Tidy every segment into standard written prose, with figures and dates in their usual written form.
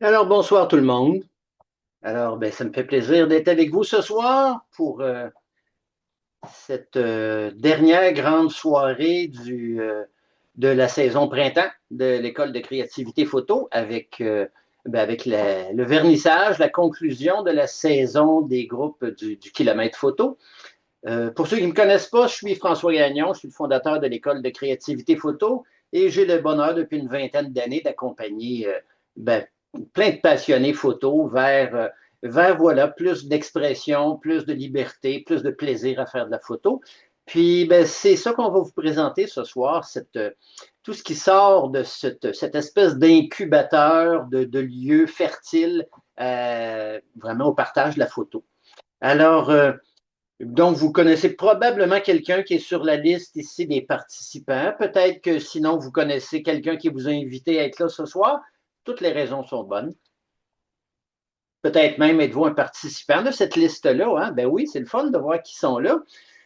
Alors, bonsoir tout le monde. Alors, ça me fait plaisir d'être avec vous ce soir pour cette dernière grande soirée de la saison printemps de l'École de créativité photo avec le vernissage, la conclusion de la saison des groupes du kilomètre photo. Pour ceux qui ne me connaissent pas, je suis François Gagnon, je suis le fondateur de l'École de créativité photo et j'ai le bonheur depuis une vingtaine d'années d'accompagner ben, plein de passionnés photo vers voilà, plus d'expression, plus de liberté, plus de plaisir à faire de la photo. Puis c'est ça qu'on va vous présenter ce soir, tout ce qui sort de cette espèce d'incubateur de lieux fertiles vraiment au partage de la photo. Alors, donc, vous connaissez probablement quelqu'un qui est sur la liste ici des participants. Peut-être que sinon, vous connaissez quelqu'un qui vous a invité à être là ce soir. Toutes les raisons sont bonnes. Peut-être même êtes-vous un participant de cette liste-là. Hein? Ben oui, c'est le fun de voir qui sont là.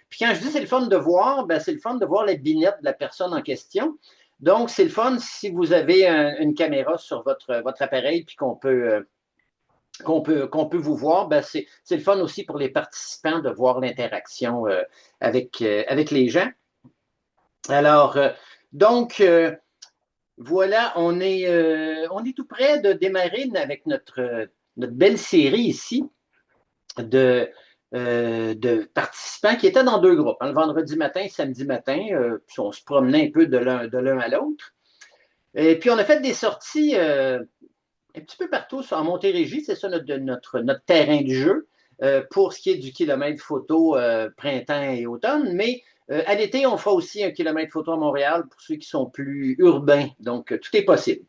Puis quand je dis c'est le fun de voir, c'est le fun de voir la binette de la personne en question. Donc, c'est le fun si vous avez une caméra sur votre appareil puis qu'on peut vous voir, c'est le fun aussi pour les participants de voir l'interaction avec les gens. Alors, donc, voilà, on est tout près de démarrer avec notre belle série ici de participants qui étaient dans deux groupes, hein, le vendredi matin et samedi matin, puis on se promenait un peu de l'un à l'autre. Et puis, on a fait des sorties un petit peu partout en Montérégie, c'est ça notre terrain de jeu pour ce qui est du kilomètre photo printemps et automne. Mais à l'été, on fera aussi un kilomètre photo à Montréal pour ceux qui sont plus urbains. Donc, tout est possible.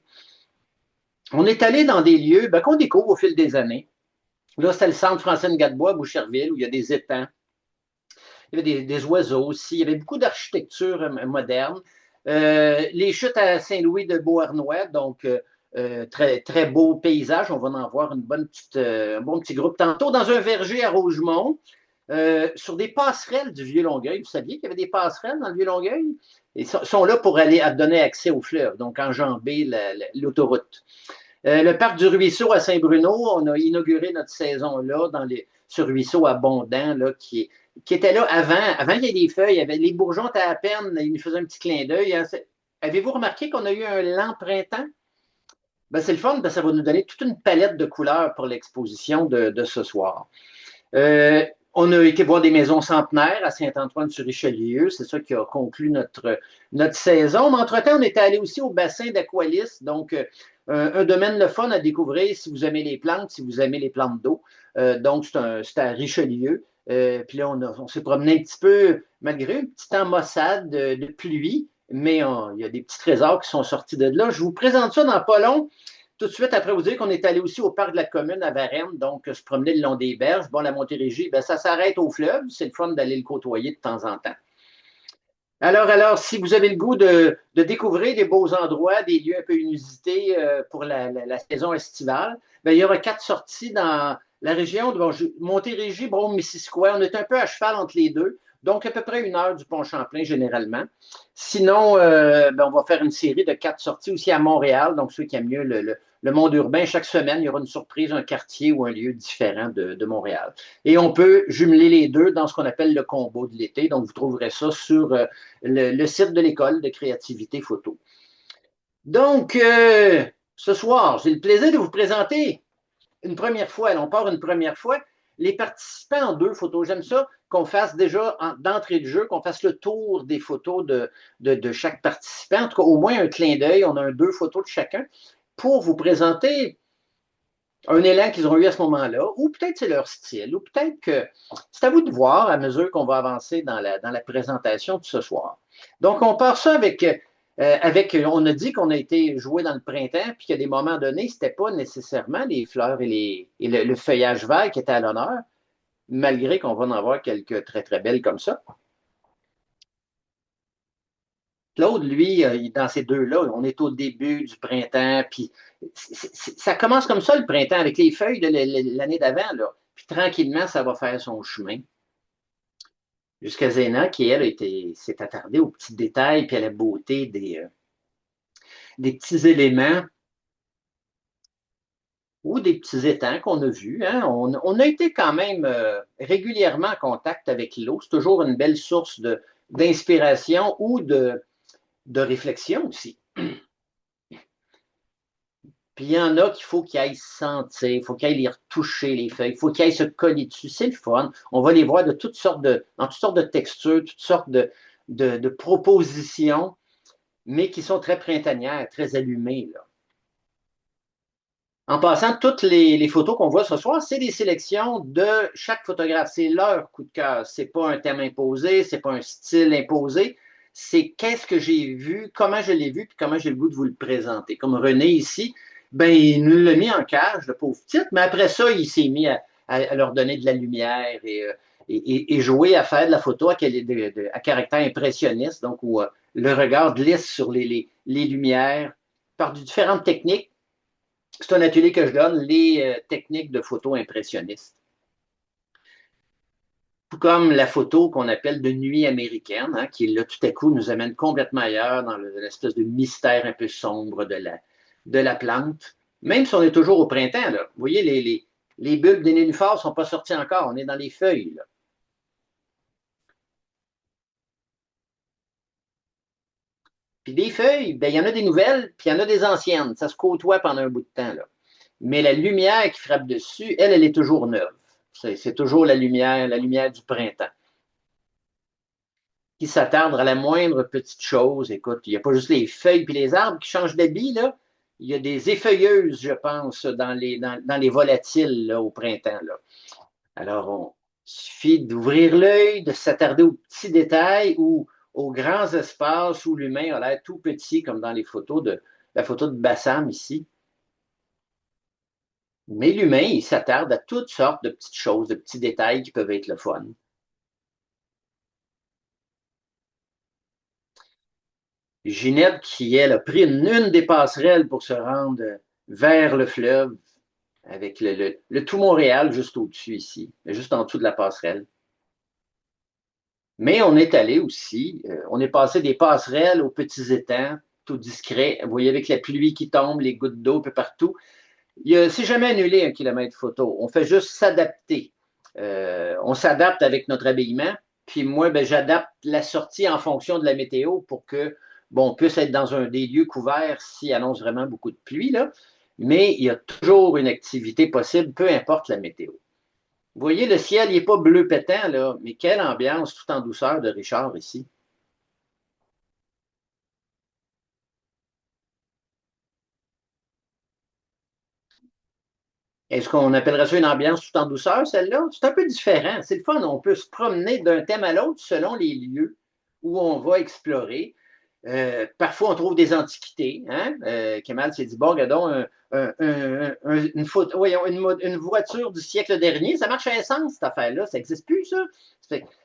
On est allé dans des lieux qu'on découvre au fil des années. Là, c'est le centre Francine Gadebois à Boucherville où il y a des étangs. Il y avait des oiseaux aussi. Il y avait beaucoup d'architecture moderne. Les chutes à Saint-Louis de Beauharnois, donc très, très beau paysage. On va en voir un bon petit groupe tantôt. Dans un verger à Rougemont, sur des passerelles du Vieux-Longueuil. Vous saviez qu'il y avait des passerelles dans le Vieux-Longueuil? Ils sont là pour aller donner accès au fleuve, donc enjamber l'autoroute. Le parc du Ruisseau à Saint-Bruno, on a inauguré notre saison là ce ruisseau abondant là, qui était là avant. Avant qu'il y ait des feuilles, les bourgeons étaient à peine, ils nous faisaient un petit clin d'œil. Hein. Avez-vous remarqué qu'on a eu un lent printemps? C'est le fun, ça va nous donner toute une palette de couleurs pour l'exposition de ce soir. On a été voir des maisons centenaires à Saint-Antoine-sur-Richelieu. C'est ça qui a conclu notre saison. Mais entre-temps, on était allé aussi au bassin d'Aqualis. Donc, un domaine le fun à découvrir si vous aimez les plantes, si vous aimez les plantes d'eau. Donc, c'est à Richelieu. Puis là, on s'est promené un petit peu, malgré un petit temps maussade de pluie, mais il y a des petits trésors qui sont sortis de là. Je vous présente ça dans pas long. Tout de suite, après vous dire qu'on est allé aussi au parc de la commune à Varennes, donc se promener le long des berges. Bon, la Montérégie, ça s'arrête au fleuve. C'est le fun d'aller le côtoyer de temps en temps. Alors, si vous avez le goût de découvrir des beaux endroits, des lieux un peu inusités pour la saison estivale, il y aura 4 sorties dans la région de Montérégie, Brome-Missisquoi. On est un peu à cheval entre les deux, donc à peu près 1 heure du Pont-Champlain généralement. Sinon, on va faire une série de 4 sorties aussi à Montréal, donc ceux qui aiment mieux le monde urbain. Chaque semaine, il y aura une surprise, un quartier ou un lieu différent de Montréal. Et on peut jumeler les deux dans ce qu'on appelle le combo de l'été. Donc, vous trouverez ça sur le site de l'école de créativité photo. Donc, ce soir, j'ai le plaisir de vous présenter une première fois, on part une première fois, les participants en 2 photos. J'aime ça qu'on fasse déjà d'entrée de jeu, qu'on fasse le tour des photos de chaque participant. En tout cas, au moins un clin d'œil. On a 2 photos de chacun pour vous présenter un élan qu'ils ont eu à ce moment-là, ou peut-être c'est leur style, ou peut-être que c'est à vous de voir à mesure qu'on va avancer dans la présentation de ce soir. Donc, on part ça on a dit qu'on a été joué dans le printemps, puis qu'à des moments donnés, ce n'était pas nécessairement les fleurs et le feuillage vert qui étaient à l'honneur, malgré qu'on va en avoir quelques très, très belles comme ça. Claude, lui, dans ces deux-là, on est au début du printemps, puis ça commence comme ça le printemps, avec les feuilles de l'année d'avant, là. Puis tranquillement, ça va faire son chemin. Jusqu'à Zéna, qui, elle, s'est attardée aux petits détails, puis à la beauté des petits éléments. ou des petits étangs qu'on a vus. Hein. On a été quand même régulièrement en contact avec l'eau. C'est toujours une belle source d'inspiration ou de réflexion aussi. Puis il y en a qu'il faut qu'ils aillent sentir, il faut qu'ils aillent les retoucher, les feuilles, il faut qu'ils aillent se coller dessus. C'est le fun. On va les voir de toutes sortes dans toutes sortes de textures, toutes sortes de propositions, mais qui sont très printanières, très allumées, là. En passant, toutes les photos qu'on voit ce soir, c'est des sélections de chaque photographe. C'est leur coup de cœur. C'est pas un thème imposé, c'est pas un style imposé. C'est qu'est-ce que j'ai vu, comment je l'ai vu, puis comment j'ai le goût de vous le présenter. Comme René ici, ben, il nous l'a mis en cage, le pauvre titre, mais après ça, il s'est mis à leur donner de la lumière et jouer à faire de la photo à caractère impressionniste, donc où le regard glisse sur les lumières par différentes techniques. C'est un atelier que je donne, les techniques de photo impressionniste. Tout comme la photo qu'on appelle de nuit américaine, hein, qui là, tout à coup, nous amène complètement ailleurs dans l'espèce de mystère un peu sombre de la plante. Même si on est toujours au printemps, là. Vous voyez, les bulbes des nénuphars ne sont pas sortis encore, on est dans les feuilles, là. Puis des feuilles, ben, il y en a des nouvelles, puis il y en a des anciennes. Ça se côtoie pendant un bout de temps, là. Mais la lumière qui frappe dessus, elle est toujours neuve. C'est toujours la lumière du printemps. Qui s'attarde à la moindre petite chose. Écoute, il n'y a pas juste les feuilles et les arbres qui changent d'habit, là. Il y a des effeuilleuses, je pense, dans les volatiles là, au printemps. Là. Alors, il suffit d'ouvrir l'œil, de s'attarder aux petits détails ou aux grands espaces où l'humain a l'air tout petit, comme dans les photos la photo de Bassam ici. Mais l'humain, il s'attarde à toutes sortes de petites choses, de petits détails qui peuvent être le fun. Ginette, qui, elle, a pris une des passerelles pour se rendre vers le fleuve, avec le tout Montréal juste au-dessus ici, juste en dessous de la passerelle. Mais on est allé aussi, on est passé des passerelles aux petits étangs, tout discret. Vous voyez, avec la pluie qui tombe, les gouttes d'eau un peu partout. C'est jamais annulé un kilomètre photo. On fait juste s'adapter. On s'adapte avec notre habillement. Puis moi, ben, j'adapte la sortie en fonction de la météo pour que, bon, on puisse être dans des lieux couverts s'il annonce vraiment beaucoup de pluie, là. Mais il y a toujours une activité possible, peu importe la météo. Vous voyez, le ciel, il n'est pas bleu pétant, là, mais quelle ambiance tout en douceur de Richard ici. Est-ce qu'on appellerait ça une ambiance tout en douceur, celle-là? C'est un peu différent. C'est le fun. On peut se promener d'un thème à l'autre selon les lieux où on va explorer. Parfois, on trouve des antiquités. Hein? Kemal s'est dit, bon, regardons voyons, une voiture du siècle dernier. Ça marche à essence, cette affaire-là. Ça n'existe plus, ça.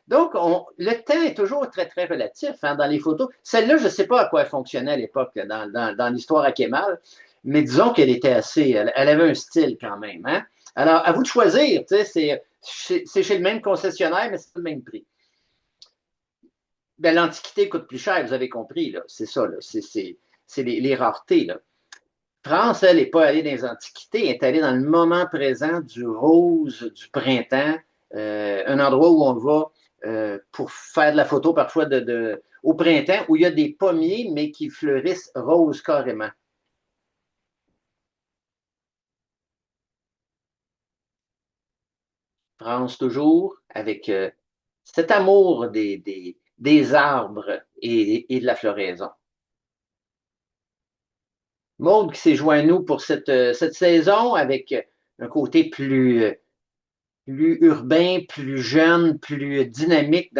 Donc, le temps est toujours très, très relatif hein, dans les photos. Celle-là, je ne sais pas à quoi elle fonctionnait à l'époque dans l'histoire à Kemal, mais disons qu'elle était assez. Elle avait un style quand même. Hein? Alors, à vous de choisir. C'est chez le même concessionnaire, mais c'est pas le même prix. Ben, l'Antiquité coûte plus cher, vous avez compris. C'est ça. C'est les raretés. Là. France, elle n'est pas allée dans les Antiquités, elle est allée dans le moment présent du rose, du printemps, un endroit où on va pour faire de la photo parfois au printemps, où il y a des pommiers, mais qui fleurissent rose carrément. France toujours, avec cet amour des arbres et de la floraison. Maude qui s'est joint à nous pour cette saison avec un côté plus urbain, plus jeune, plus dynamique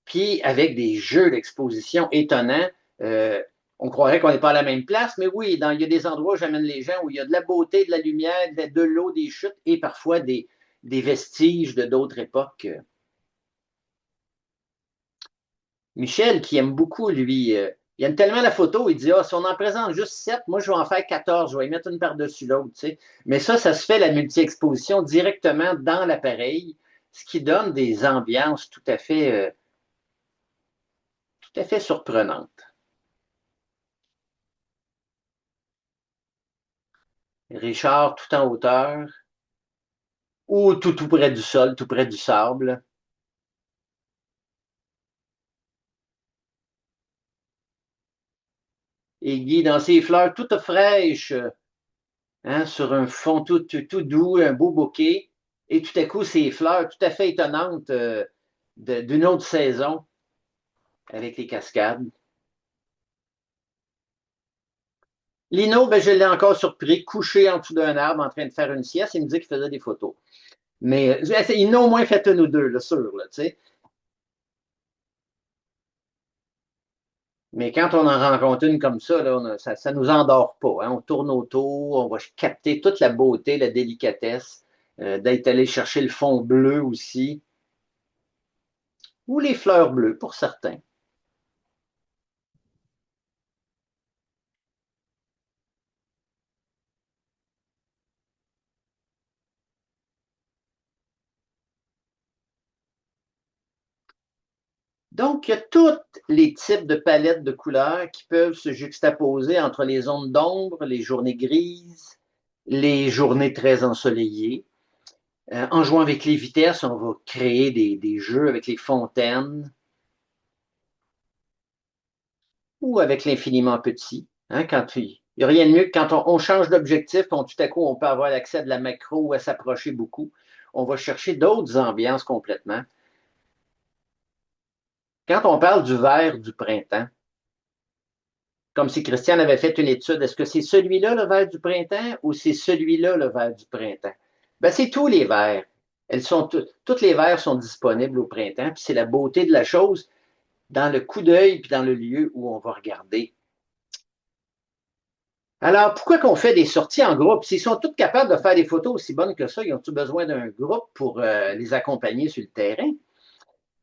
puis avec des jeux d'exposition étonnants. Euh, on croirait qu'on n'est pas à la même place, mais oui, il y a des endroits où j'amène les gens où il y a de la beauté, de la lumière, de l'eau, des chutes et parfois des vestiges de d'autres époques. Michel, qui aime beaucoup, lui, il aime tellement la photo, il dit, ah, si on en présente juste 7, moi, je vais en faire 14, je vais y mettre une par-dessus l'autre, tu sais. Mais ça se fait, la multi-exposition, directement dans l'appareil, ce qui donne des ambiances tout à fait surprenantes. Richard tout en hauteur ou tout près du sol, tout près du sable. Et Guy, dans ses fleurs toutes fraîches, hein, sur un fond tout doux, un beau bouquet, et tout à coup, ces fleurs tout à fait étonnantes d'une autre saison avec les cascades. Lino, ben, je l'ai encore surpris, couché en dessous d'un arbre en train de faire une sieste. Il me dit qu'il faisait des photos. Mais il n'a au moins fait une ou deux, là, sûr, là, tu sais. Mais quand on en rencontre une comme ça, là, ça nous endort pas, hein. On tourne autour, on va capter toute la beauté, la délicatesse, d'être allé chercher le fond bleu aussi, ou les fleurs bleues pour certains. Donc, il y a tous les types de palettes de couleurs qui peuvent se juxtaposer entre les zones d'ombre, les journées grises, les journées très ensoleillées. En jouant avec les vitesses, on va créer des jeux avec les fontaines ou avec l'infiniment petit. Hein, il n'y a rien de mieux que quand on change d'objectif, tout à coup, on peut avoir l'accès à de la macro ou à s'approcher beaucoup. On va chercher d'autres ambiances complètement. Quand on parle du vert du printemps, comme si Christiane avait fait une étude, est-ce que c'est celui-là le vert du printemps ou c'est celui-là le vert du printemps? Ben, c'est tous les verts. Toutes les verts sont disponibles au printemps, puis c'est la beauté de la chose dans le coup d'œil puis dans le lieu où on va regarder. Alors, pourquoi qu'on fait des sorties en groupe? S'ils sont tous capables de faire des photos aussi bonnes que ça, ils ont-ils besoin d'un groupe pour les accompagner sur le terrain?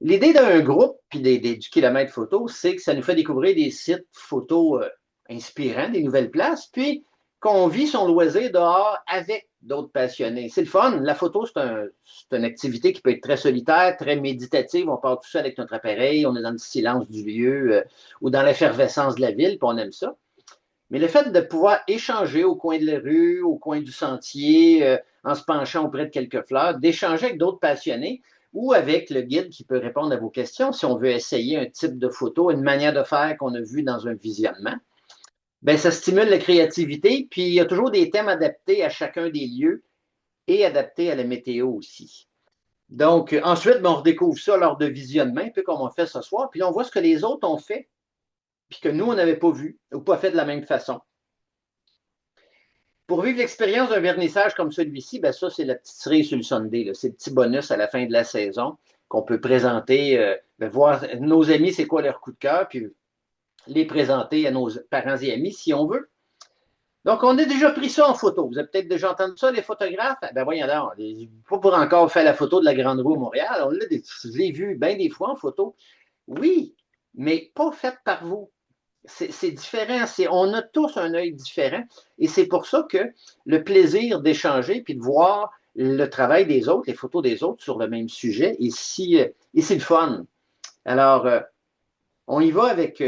L'idée d'un groupe puis du kilomètre photo, c'est que ça nous fait découvrir des sites photos inspirants, des nouvelles places, puis qu'on vit son loisir dehors avec d'autres passionnés. C'est le fun. La photo, c'est une activité qui peut être très solitaire, très méditative. On part tout seul avec notre appareil, on est dans le silence du lieu ou dans l'effervescence de la ville, puis on aime ça. Mais le fait de pouvoir échanger au coin de la rue, au coin du sentier, en se penchant auprès de quelques fleurs, d'échanger avec d'autres passionnés ou avec le guide qui peut répondre à vos questions si on veut essayer un type de photo, une manière de faire qu'on a vu dans un visionnement, ben, ça stimule la créativité. Puis il y a toujours des thèmes adaptés à chacun des lieux et adaptés à la météo aussi. Donc, ensuite, ben, on redécouvre ça lors de visionnement, un peu comme on fait ce soir. Puis là, on voit ce que les autres ont fait, puis que nous, on n'avait pas vu ou pas fait de la même façon. Pour vivre l'expérience d'un vernissage comme celui-ci, ben ça, c'est la petite cerise sur le sundae. C'est le petit bonus à la fin de la saison qu'on peut présenter, ben voir nos amis, c'est quoi leur coup de cœur, puis les présenter à nos parents et amis si on veut. Donc, on a déjà pris ça en photo. Vous avez peut-être déjà entendu ça, les photographes? Ben voyons donc, pas pour encore faire la photo de la Grande Roue à Montréal. Je l'ai vu bien des fois en photo. Oui, mais pas faite par vous. C'est différent. On a tous un œil différent. Et c'est pour ça que le plaisir d'échanger puis de voir le travail des autres, les photos des autres sur le même sujet, et c'est le fun. Alors, on y va avec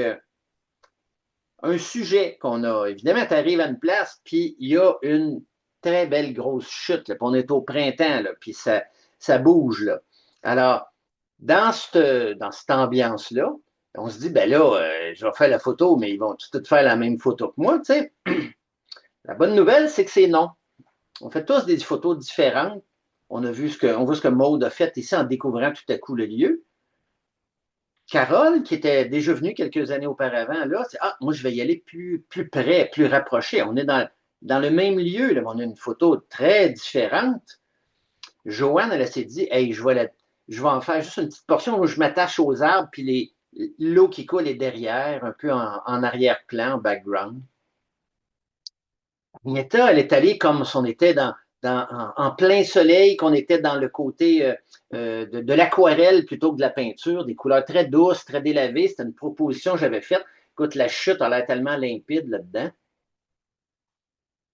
un sujet qu'on a. Évidemment, tu arrives à une place, puis il y a une très belle grosse chute. Là, puis on est au printemps, là, puis ça bouge. Là. Alors, dans cette ambiance-là, on se dit, ben là, je vais faire la photo, mais ils vont tous faire la même photo que moi, tu sais. La bonne nouvelle, c'est que c'est non. On fait tous des photos différentes. On voit ce que Maude a fait ici en découvrant tout à coup le lieu. Carole, qui était déjà venue quelques années auparavant, là, c'est ah, moi, je vais y aller plus près, plus rapproché. On est dans le même lieu, là, mais on a une photo très différente. Joanne, elle s'est dit, hey, je vais en faire juste une petite portion où je m'attache aux arbres, puis l'eau qui coule est derrière, un peu en arrière-plan, en background. Agneta, elle est allée comme si on était en plein soleil, qu'on était dans le côté de l'aquarelle plutôt que de la peinture, des couleurs très douces, très délavées. C'était une proposition que j'avais faite. Écoute, la chute a l'air tellement limpide là-dedans.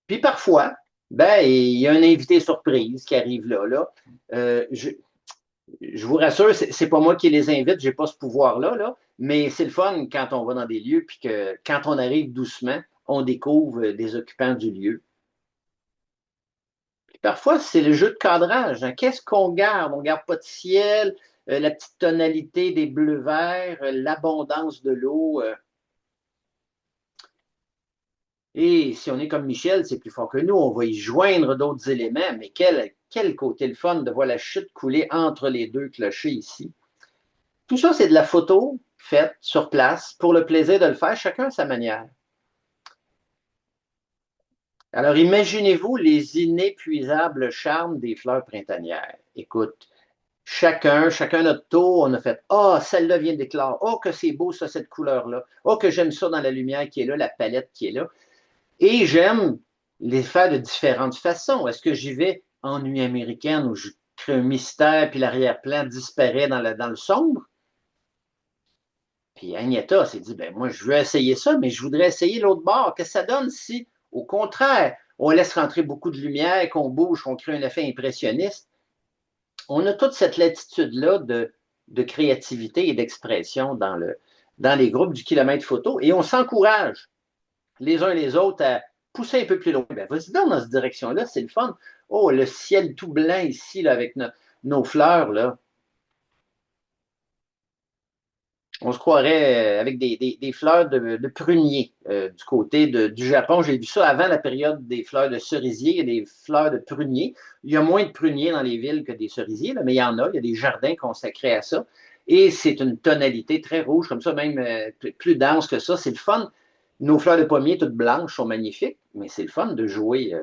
Puis parfois, ben, il y a un invité surprise qui arrive là. Euh, je, je vous rassure, c'est pas moi qui les invite, j'ai pas ce pouvoir-là, là, mais c'est le fun quand on va dans des lieux, puis que quand on arrive doucement, on découvre des occupants du lieu. Parfois, c'est le jeu de cadrage, hein. Qu'est-ce qu'on garde? On ne garde pas de ciel, la petite tonalité des bleus-verts, l'abondance de l'eau. Et si on est comme Michel, c'est plus fort que nous, on va y joindre d'autres éléments, mais quel côté le fun de voir la chute couler entre les deux clochers ici. Tout ça, c'est de la photo faite sur place pour le plaisir de le faire, chacun à sa manière. Alors, imaginez-vous les inépuisables charmes des fleurs printanières. Écoute, chacun notre tour, on a fait ah, celle-là vient d'éclore. Oh, que c'est beau, ça, cette couleur-là. Oh, que j'aime ça dans la lumière qui est là, la palette qui est là. Et j'aime les faire de différentes façons. Est-ce que j'y vais en nuit américaine où je crée un mystère puis l'arrière-plan disparaît dans le sombre? Puis Agneta s'est dit, ben moi, je veux essayer ça, mais je voudrais essayer l'autre bord. Qu'est-ce que ça donne si, au contraire, on laisse rentrer beaucoup de lumière, qu'on bouge, qu'on crée un effet impressionniste? On a toute cette latitude-là de créativité et d'expression dans les groupes du kilomètre photo et on s'encourage les uns les autres à pousser un peu plus loin. Ben, vas-y donc dans cette direction-là, c'est le fun. Oh, le ciel tout blanc ici là, avec nos fleurs, là. On se croirait avec des fleurs de prunier du côté du Japon. J'ai vu ça avant la période des fleurs de cerisier. Il y a des fleurs de prunier. Il y a moins de pruniers dans les villes que des cerisiers, là, mais il y en a. Il y a des jardins consacrés à ça. Et c'est une tonalité très rouge, comme ça, même plus dense que ça. C'est le fun. Nos fleurs de pommier, toutes blanches, sont magnifiques, mais c'est le fun de jouer,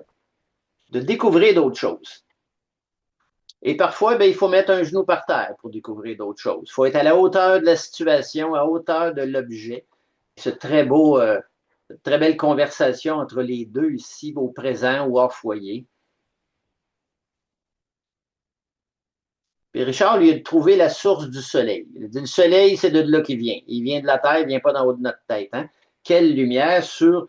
de découvrir d'autres choses. Et parfois, ben, il faut mettre un genou par terre pour découvrir d'autres choses. Il faut être à la hauteur de la situation, à hauteur de l'objet. Ce très beau, cette très belle conversation entre les deux ici, au présent ou hors foyer. Puis Richard lui a trouvé la source du soleil. Il a dit, le soleil, c'est de là qu'il vient. Il vient de la terre, il ne vient pas d'en haut de notre tête. Hein? Quelle lumière sur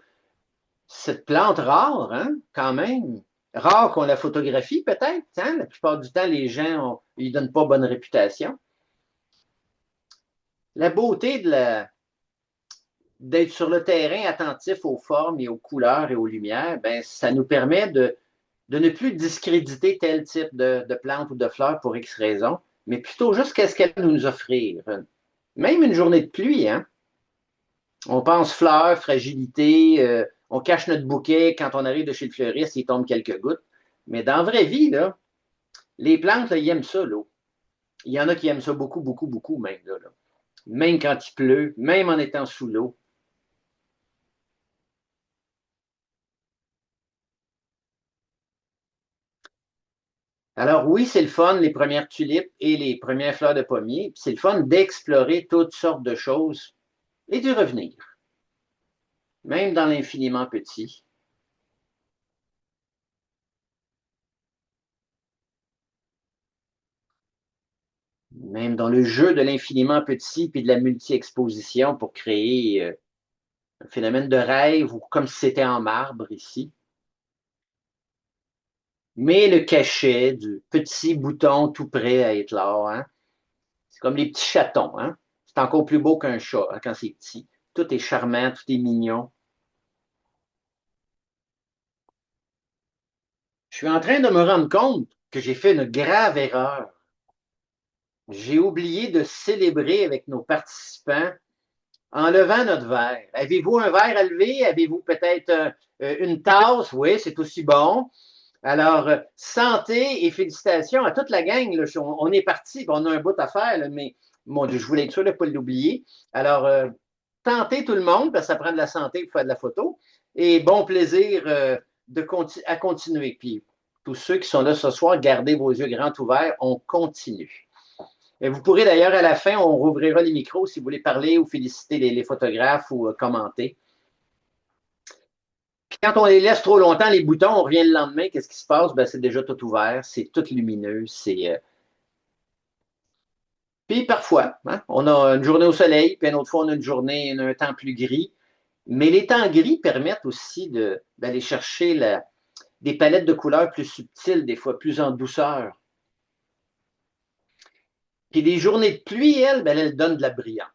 cette plante rare, hein, quand même. Rare qu'on la photographie, peut-être. Hein? La plupart du temps, les gens ne lui donnent pas bonne réputation. La beauté d'être sur le terrain attentif aux formes et aux couleurs et aux lumières, ben, ça nous permet de ne plus discréditer tel type de plante ou de fleur pour X raison, mais plutôt juste qu'est-ce qu'elle va nous offrir. Même une journée de pluie, hein? On pense fleurs, fragilité, on cache notre bouquet quand on arrive de chez le fleuriste, il tombe quelques gouttes. Mais dans la vraie vie, là, les plantes, là, ils aiment ça, l'eau. Il y en a qui aiment ça beaucoup, beaucoup, beaucoup, même. Là. Même quand il pleut, même en étant sous l'eau. Alors oui, c'est le fun, les premières tulipes et les premières fleurs de pommier. C'est le fun d'explorer toutes sortes de choses et d'y revenir, même dans l'infiniment petit. Même dans le jeu de l'infiniment petit puis de la multi-exposition pour créer un phénomène de rêve ou comme si c'était en marbre ici. Mais le cachet du petit bouton tout prêt à être là, hein? C'est comme les petits chatons. Hein? C'est encore plus beau qu'un chat hein, quand c'est petit. Tout est charmant, tout est mignon. Je suis en train de me rendre compte que j'ai fait une grave erreur. J'ai oublié de célébrer avec nos participants en levant notre verre. Avez-vous un verre à lever? Avez-vous peut-être une tasse? Oui, c'est aussi bon. Alors, santé et félicitations à toute la gang. Là. On est parti, on a un bout à faire, là, mais mon Dieu, je voulais être sûr de ne pas l'oublier. Alors, santé tout le monde, parce que ça prend de la santé pour faire de la photo. Et bon plaisir à continuer. Puis, tous ceux qui sont là ce soir, gardez vos yeux grands ouverts, on continue. Et vous pourrez d'ailleurs, à la fin, on rouvrira les micros si vous voulez parler ou féliciter les photographes ou commenter. Puis quand on les laisse trop longtemps, les boutons, on revient le lendemain, qu'est-ce qui se passe? Ben, c'est déjà tout ouvert, c'est tout lumineux. Puis parfois, hein, on a une journée au soleil, puis une autre fois, on a une journée, un temps plus gris. Mais les temps gris permettent aussi d'aller chercher des palettes de couleurs plus subtiles, des fois plus en douceur. Puis les journées de pluie, elles donnent de la brillance.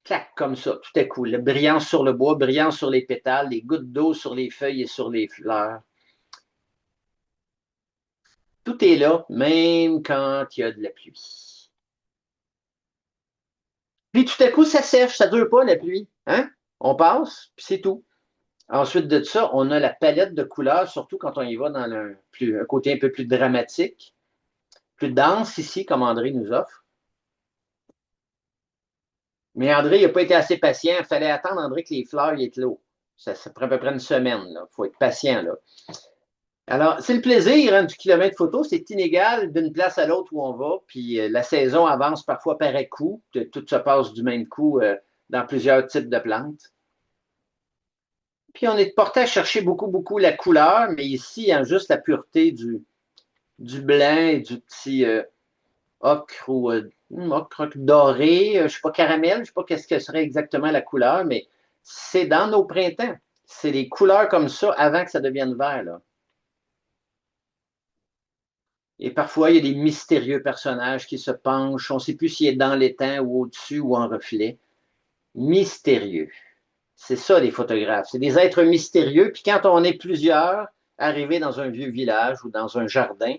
Clac, comme ça, tout à coup. La brillance sur le bois, brillance sur les pétales, les gouttes d'eau sur les feuilles et sur les fleurs. Tout est là, même quand il y a de la pluie. Puis tout à coup, ça sèche, ça ne dure pas la pluie. Hein? On passe, puis c'est tout. Ensuite de ça, on a la palette de couleurs, surtout quand on y va dans un côté un peu plus dramatique, plus dense ici, comme André nous offre. Mais André, il n'a pas été assez patient. Il fallait attendre, André, que les fleurs y éclosent. Ça prend à peu près une semaine. Il faut être patient. Là. Alors, c'est le plaisir hein, du kilomètre photo. C'est inégal d'une place à l'autre où on va. Puis la saison avance parfois par coup. Tout se passe du même coup dans plusieurs types de plantes. Puis on est porté à chercher beaucoup, beaucoup la couleur, mais ici, il y a juste la pureté du blanc et du petit ocre ou ocre doré, je ne sais pas, caramel, je ne sais pas qu'est-ce que serait exactement la couleur, mais c'est dans nos printemps. C'est les couleurs comme ça avant que ça devienne vert. Là. Et parfois, il y a des mystérieux personnages qui se penchent. On ne sait plus s'il est dans l'étang ou au-dessus ou en reflet. Mystérieux. C'est ça, les photographes. C'est des êtres mystérieux. Puis quand on est plusieurs arrivés dans un vieux village ou dans un jardin,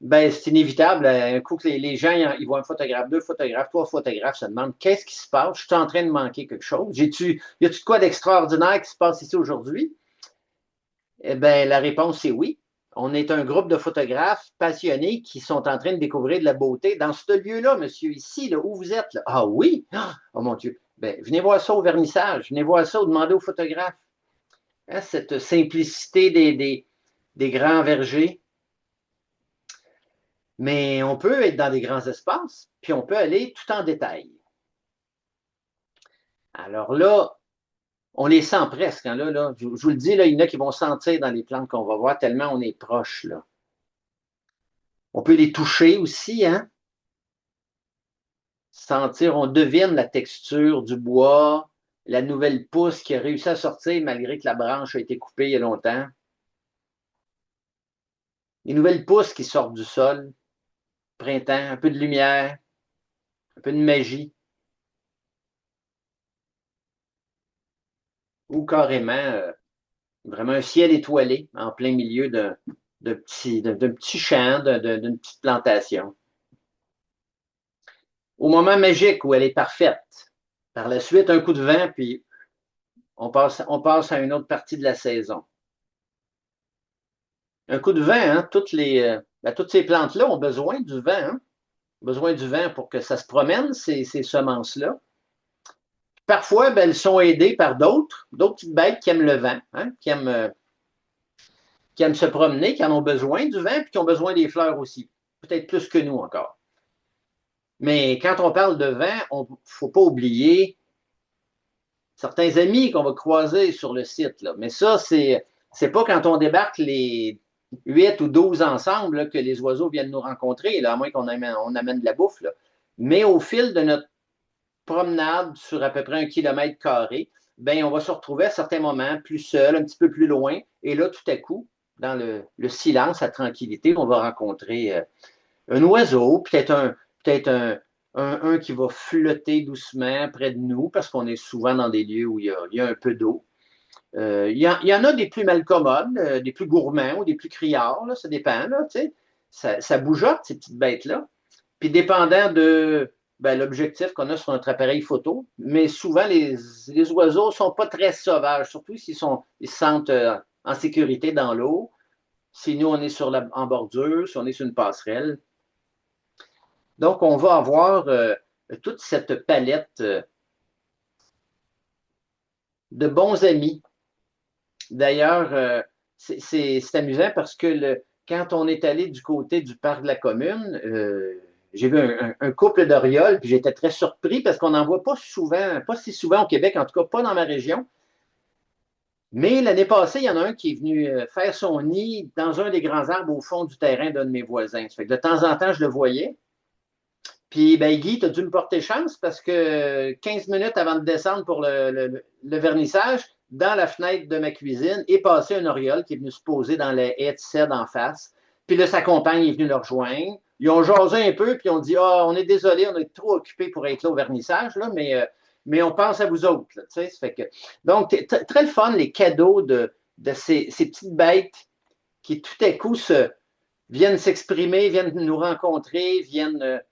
ben, c'est inévitable. Un coup que les gens ils voient un photographe, deux photographes, trois photographes, se demandent qu'est-ce qui se passe? Je suis en train de manquer quelque chose. Y a-tu de quoi d'extraordinaire qui se passe ici aujourd'hui? Eh bien, la réponse est oui. On est un groupe de photographes passionnés qui sont en train de découvrir de la beauté dans ce lieu-là, monsieur, ici, là, où vous êtes. Là. Ah oui? Oh mon Dieu. Ben, venez voir ça au vernissage. Venez voir ça ou demandez aux photographes. Hein, cette simplicité des grands vergers. Mais on peut être dans des grands espaces, puis on peut aller tout en détail. Alors là, on les sent presque. Hein, là, je vous le dis, là, il y en a qui vont sentir dans les plantes qu'on va voir tellement on est proche. Là. On peut les toucher aussi, hein? Sentir, on devine la texture du bois, la nouvelle pousse qui a réussi à sortir malgré que la branche a été coupée il y a longtemps. Les nouvelles pousses qui sortent du sol, printemps, un peu de lumière, un peu de magie, ou carrément vraiment un ciel étoilé en plein milieu d'un petit champ, d'une petite plantation. Au moment magique où elle est parfaite. Par la suite, un coup de vent, puis on passe à une autre partie de la saison. Un coup de vent, hein, toutes ces plantes-là ont besoin du vent, hein, besoin du vent pour que ça se promène, ces semences-là. Parfois, ben, elles sont aidées par d'autres petites bêtes qui aiment le vent, hein, qui aiment se promener, qui en ont besoin du vent, puis qui ont besoin des fleurs aussi. Peut-être plus que nous encore. Mais quand on parle de vent, il ne faut pas oublier certains amis qu'on va croiser sur le site. Là. Mais ça, c'est pas quand on débarque les 8 ou 12 ensemble là, que les oiseaux viennent nous rencontrer, là, à moins qu'on amène de la bouffe. Là. Mais au fil de notre promenade sur à peu près 1 kilomètre carré, ben, on va se retrouver à certains moments plus seul, un petit peu plus loin. Et là, tout à coup, dans le silence, la tranquillité, on va rencontrer un oiseau, peut-être un qui va flotter doucement près de nous, parce qu'on est souvent dans des lieux où il y a un peu d'eau. Il y en a des plus malcommodes, des plus gourmands ou des plus criards, là, ça dépend. Là, ça bougeotte, ces petites bêtes-là. Puis dépendant de ben, l'objectif qu'on a sur notre appareil photo, mais souvent les oiseaux ne sont pas très sauvages, surtout s'ils ils se sentent en sécurité dans l'eau. Si nous, on est en bordure, si on est sur une passerelle. Donc, on va avoir toute cette palette de bons amis. D'ailleurs, c'est amusant parce que quand on est allé du côté du parc de la commune, j'ai vu un couple d'orioles, puis j'étais très surpris parce qu'on n'en voit pas souvent, pas si souvent au Québec, en tout cas pas dans ma région. Mais l'année passée, il y en a un qui est venu faire son nid dans un des grands arbres au fond du terrain d'un de mes voisins. Ça fait que de temps en temps, je le voyais. Puis, ben, Guy, tu as dû me porter chance parce que 15 minutes avant de descendre pour le vernissage, dans la fenêtre de ma cuisine, est passé un oriole qui est venu se poser dans les haies de cèdre en face. Puis là, sa compagne est venue le rejoindre. Ils ont jasé un peu, puis on dit ah, on est désolé, on est trop occupés pour être là au vernissage, là, mais on pense à vous autres. Là, ça fait que... Donc, très le fun, les cadeaux de ces petites bêtes qui tout à coup viennent s'exprimer, viennent nous rencontrer, viennent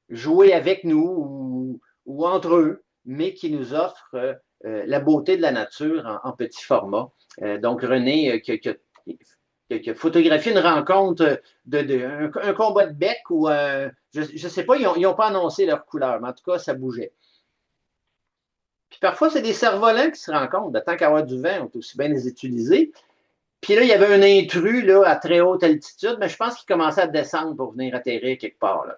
jouer avec nous ou entre eux, mais qui nous offrent la beauté de la nature en petit format. Donc, René, qui a photographié une rencontre un combat de bec ou je ne sais pas, ils n'ont pas annoncé leur couleur, mais en tout cas, ça bougeait. Puis parfois, c'est des cerfs-volants qui se rencontrent. Ben, tant qu'à avoir du vent, on peut aussi bien les utiliser. Puis là, il y avait un intrus là, à très haute altitude, mais je pense qu'il commençait à descendre pour venir atterrir quelque part. Là.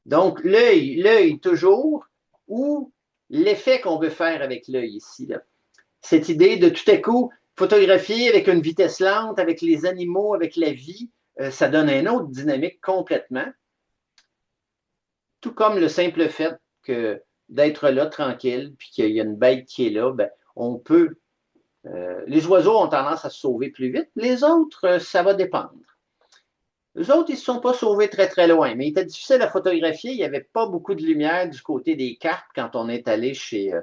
Donc, l'œil toujours, ou l'effet qu'on veut faire avec l'œil ici. Là. Cette idée de tout à coup photographier avec une vitesse lente, avec les animaux, avec la vie, ça donne une autre dynamique complètement. Tout comme le simple fait que d'être là tranquille, puis qu'il y a une bête qui est là, ben, on peut. Les oiseaux ont tendance à se sauver plus vite. Les autres, ça va dépendre. Les autres, ils ne se sont pas sauvés très, très loin, mais il était difficile à photographier. Il n'y avait pas beaucoup de lumière du côté des carpes quand on est allé chez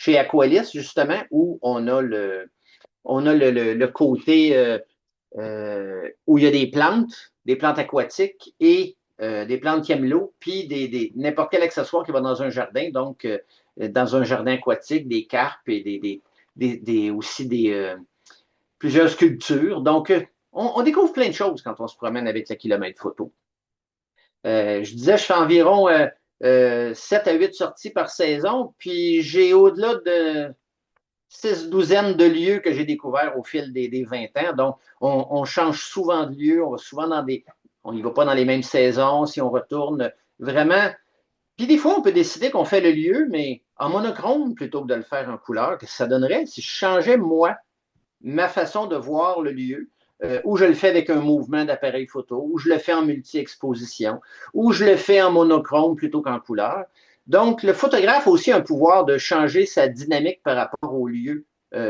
Aqualis, justement, où on a le côté où il y a des plantes aquatiques et des plantes qui aiment l'eau, puis n'importe quel accessoire qui va dans un jardin, donc dans un jardin aquatique, des carpes et aussi plusieurs sculptures. Donc, on découvre plein de choses quand on se promène avec la kilomètre photo. Je disais, je fais environ 7 à 8 sorties par saison, puis j'ai au-delà de 6 douzaines de lieux que j'ai découverts au fil des 20 ans. Donc, on change souvent de lieu, on va souvent on n'y va pas dans les mêmes saisons, si on retourne vraiment. Puis des fois, on peut décider qu'on fait le lieu, mais en monochrome plutôt que de le faire en couleur. Qu'est-ce que ça donnerait si je changeais, moi, ma façon de voir le lieu, ou je le fais avec un mouvement d'appareil photo, ou je le fais en multi-exposition, ou je le fais en monochrome plutôt qu'en couleur. Donc, le photographe a aussi un pouvoir de changer sa dynamique par rapport au lieu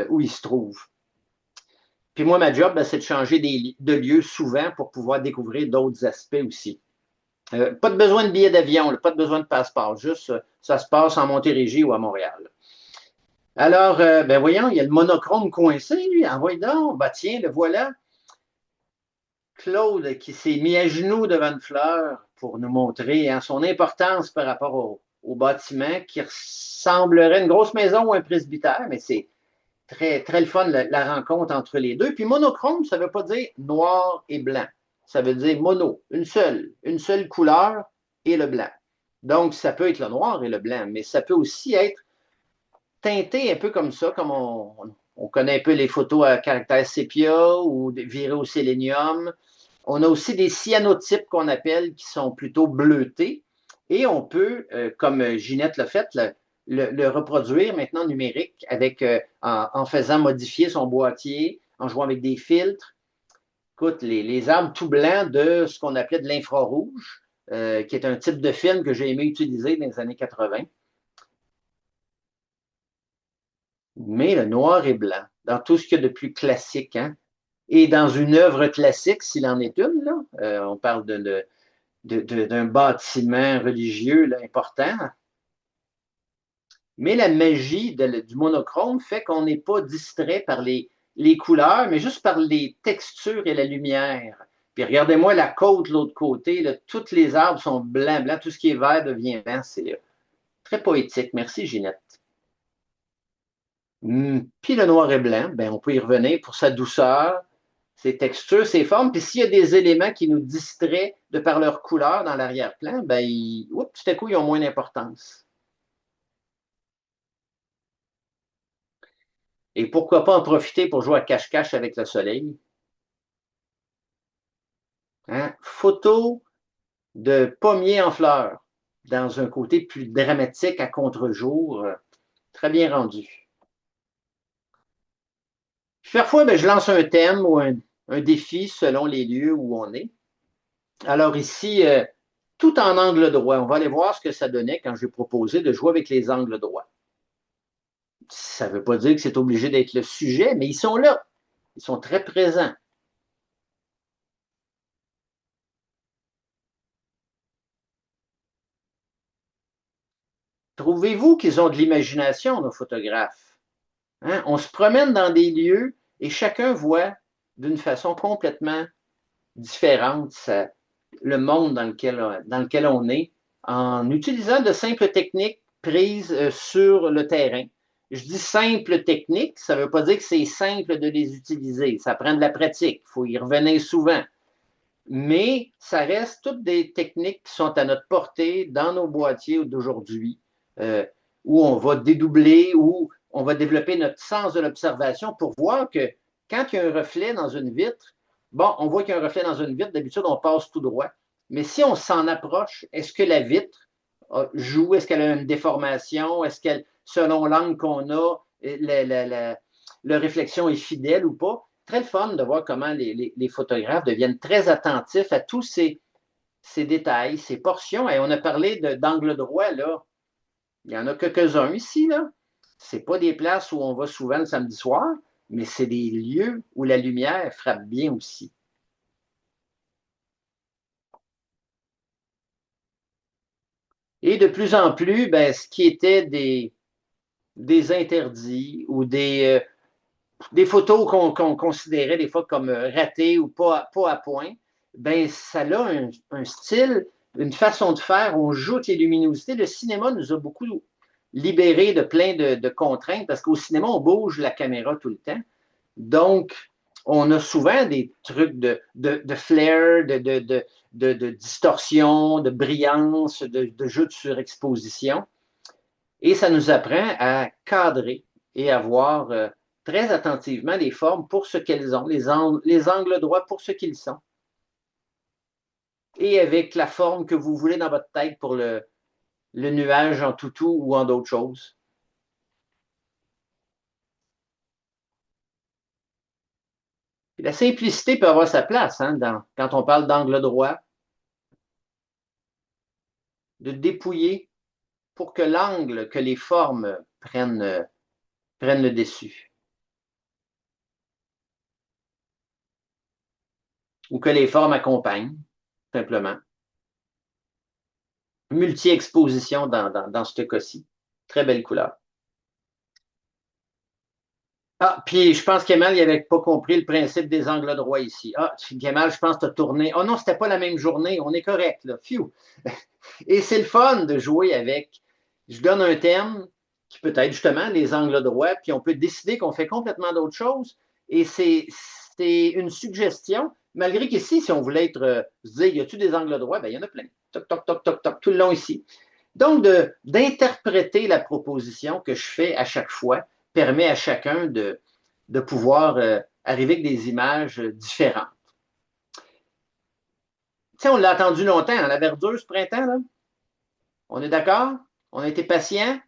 où il se trouve. Puis moi, ma job, ben, c'est de changer de lieu souvent pour pouvoir découvrir d'autres aspects aussi. Pas de besoin de billet d'avion, pas de besoin de passeport, juste ça se passe en Montérégie ou à Montréal. Alors, ben voyons, il y a le monochrome coincé, lui. Envoie donc. Ben tiens, le voilà. Claude qui s'est mis à genoux devant une fleur pour nous montrer hein, son importance par rapport au bâtiment qui ressemblerait à une grosse maison ou un presbytère, mais c'est très, très le fun, la rencontre entre les deux. Puis monochrome, ça ne veut pas dire noir et blanc. Ça veut dire mono, une seule couleur et le blanc. Donc, ça peut être le noir et le blanc, mais ça peut aussi être teinté un peu comme ça, comme on connaît un peu les photos à caractère sépia ou virées au sélénium. On a aussi des cyanotypes qu'on appelle qui sont plutôt bleutés. Et on peut, comme Ginette l'a fait, le reproduire maintenant numérique en faisant modifier son boîtier, en jouant avec des filtres. Écoute, les arbres tout blancs de ce qu'on appelait de l'infrarouge, qui est un type de film que j'ai aimé utiliser dans les années 80. Mais le noir et blanc, dans tout ce qu'il y a de plus classique, hein? Et dans une œuvre classique, s'il en est une, là, on parle d'un bâtiment religieux là, important, mais la magie du monochrome fait qu'on n'est pas distrait par les couleurs, mais juste par les textures et la lumière. Puis regardez-moi la côte de l'autre côté, là, tous les arbres sont blancs, blancs, tout ce qui est vert devient blanc. C'est très poétique. Merci, Ginette. Puis le noir et blanc, ben, on peut y revenir pour sa douceur, ses textures, ses formes. Puis s'il y a des éléments qui nous distraient de par leur couleur dans l'arrière-plan, ben, tout à coup, ils ont moins d'importance. Et pourquoi pas en profiter pour jouer à cache-cache avec le soleil? Hein? Photo de pommier en fleurs dans un côté plus dramatique à contre-jour, très bien rendu. Puis parfois, ben, je lance un thème ou un défi selon les lieux où on est. Alors ici, tout en angle droit. On va aller voir ce que ça donnait quand j'ai proposé de jouer avec les angles droits. Ça ne veut pas dire que c'est obligé d'être le sujet, mais ils sont là. Ils sont très présents. Trouvez-vous qu'ils ont de l'imagination, nos photographes? Hein? On se promène dans des lieux et chacun voit d'une façon complètement différente le monde dans lequel on est en utilisant de simples techniques prises sur le terrain. Je dis simple technique, ça ne veut pas dire que c'est simple de les utiliser. Ça prend de la pratique, il faut y revenir souvent. Mais ça reste toutes des techniques qui sont à notre portée dans nos boîtiers d'aujourd'hui, où on va dédoubler, où on va développer notre sens de l'observation pour voir que quand il y a un reflet dans une vitre, bon, on voit qu'il y a un reflet dans une vitre, d'habitude, on passe tout droit. Mais si on s'en approche, est-ce que la vitre joue? Est-ce qu'elle a une déformation? Est-ce qu'elle, selon l'angle qu'on a, la réflexion est fidèle ou pas? Très fun de voir comment les photographes deviennent très attentifs à tous ces détails, ces portions. Et on a parlé d'angle droit, là. Il y en a quelques-uns ici, là. Ce n'est pas des places où on va souvent le samedi soir, mais c'est des lieux où la lumière frappe bien aussi. Et de plus en plus, ben, ce qui était des interdits ou des photos qu'on considérait des fois comme ratées ou pas à point, ben, ça a un style, une façon de faire. On joue avec les luminosités. Le cinéma nous a beaucoup libérés de plein de contraintes parce qu'au cinéma, on bouge la caméra tout le temps. Donc, on a souvent des trucs de flair, de distorsion, de brillance, de jeu de surexposition. Et ça nous apprend à cadrer et à voir très attentivement les formes pour ce qu'elles ont, les angles droits pour ce qu'ils sont. Et avec la forme que vous voulez dans votre tête pour le nuage en toutou ou en d'autres choses. Et la simplicité peut avoir sa place hein, quand on parle d'angle droit, de dépouiller pour que l'angle, que les formes prennent le dessus. Ou que les formes accompagnent, simplement. Multi-exposition dans ce cas-ci. Très belle couleur. Ah, puis je pense qu'Emal n'avait pas compris le principe des angles droits ici. Ah, Kemal, je pense que tu as tourné. Oh non, c'était pas la même journée. On est correct, là. Phew. Et c'est le fun de jouer avec. Je donne un thème qui peut être justement les angles droits, puis on peut décider qu'on fait complètement d'autres choses. Et c'est une suggestion, malgré qu'ici, si on voulait se dire, y a-t-il des angles droits? Ben, il y en a plein. Toc, toc, toc, toc, toc, tout le long ici. Donc, d'interpréter la proposition que je fais à chaque fois permet à chacun de pouvoir arriver avec des images différentes. Tu sais, on l'a attendu longtemps, hein, la verdure ce printemps, là. On est d'accord? On a été patient?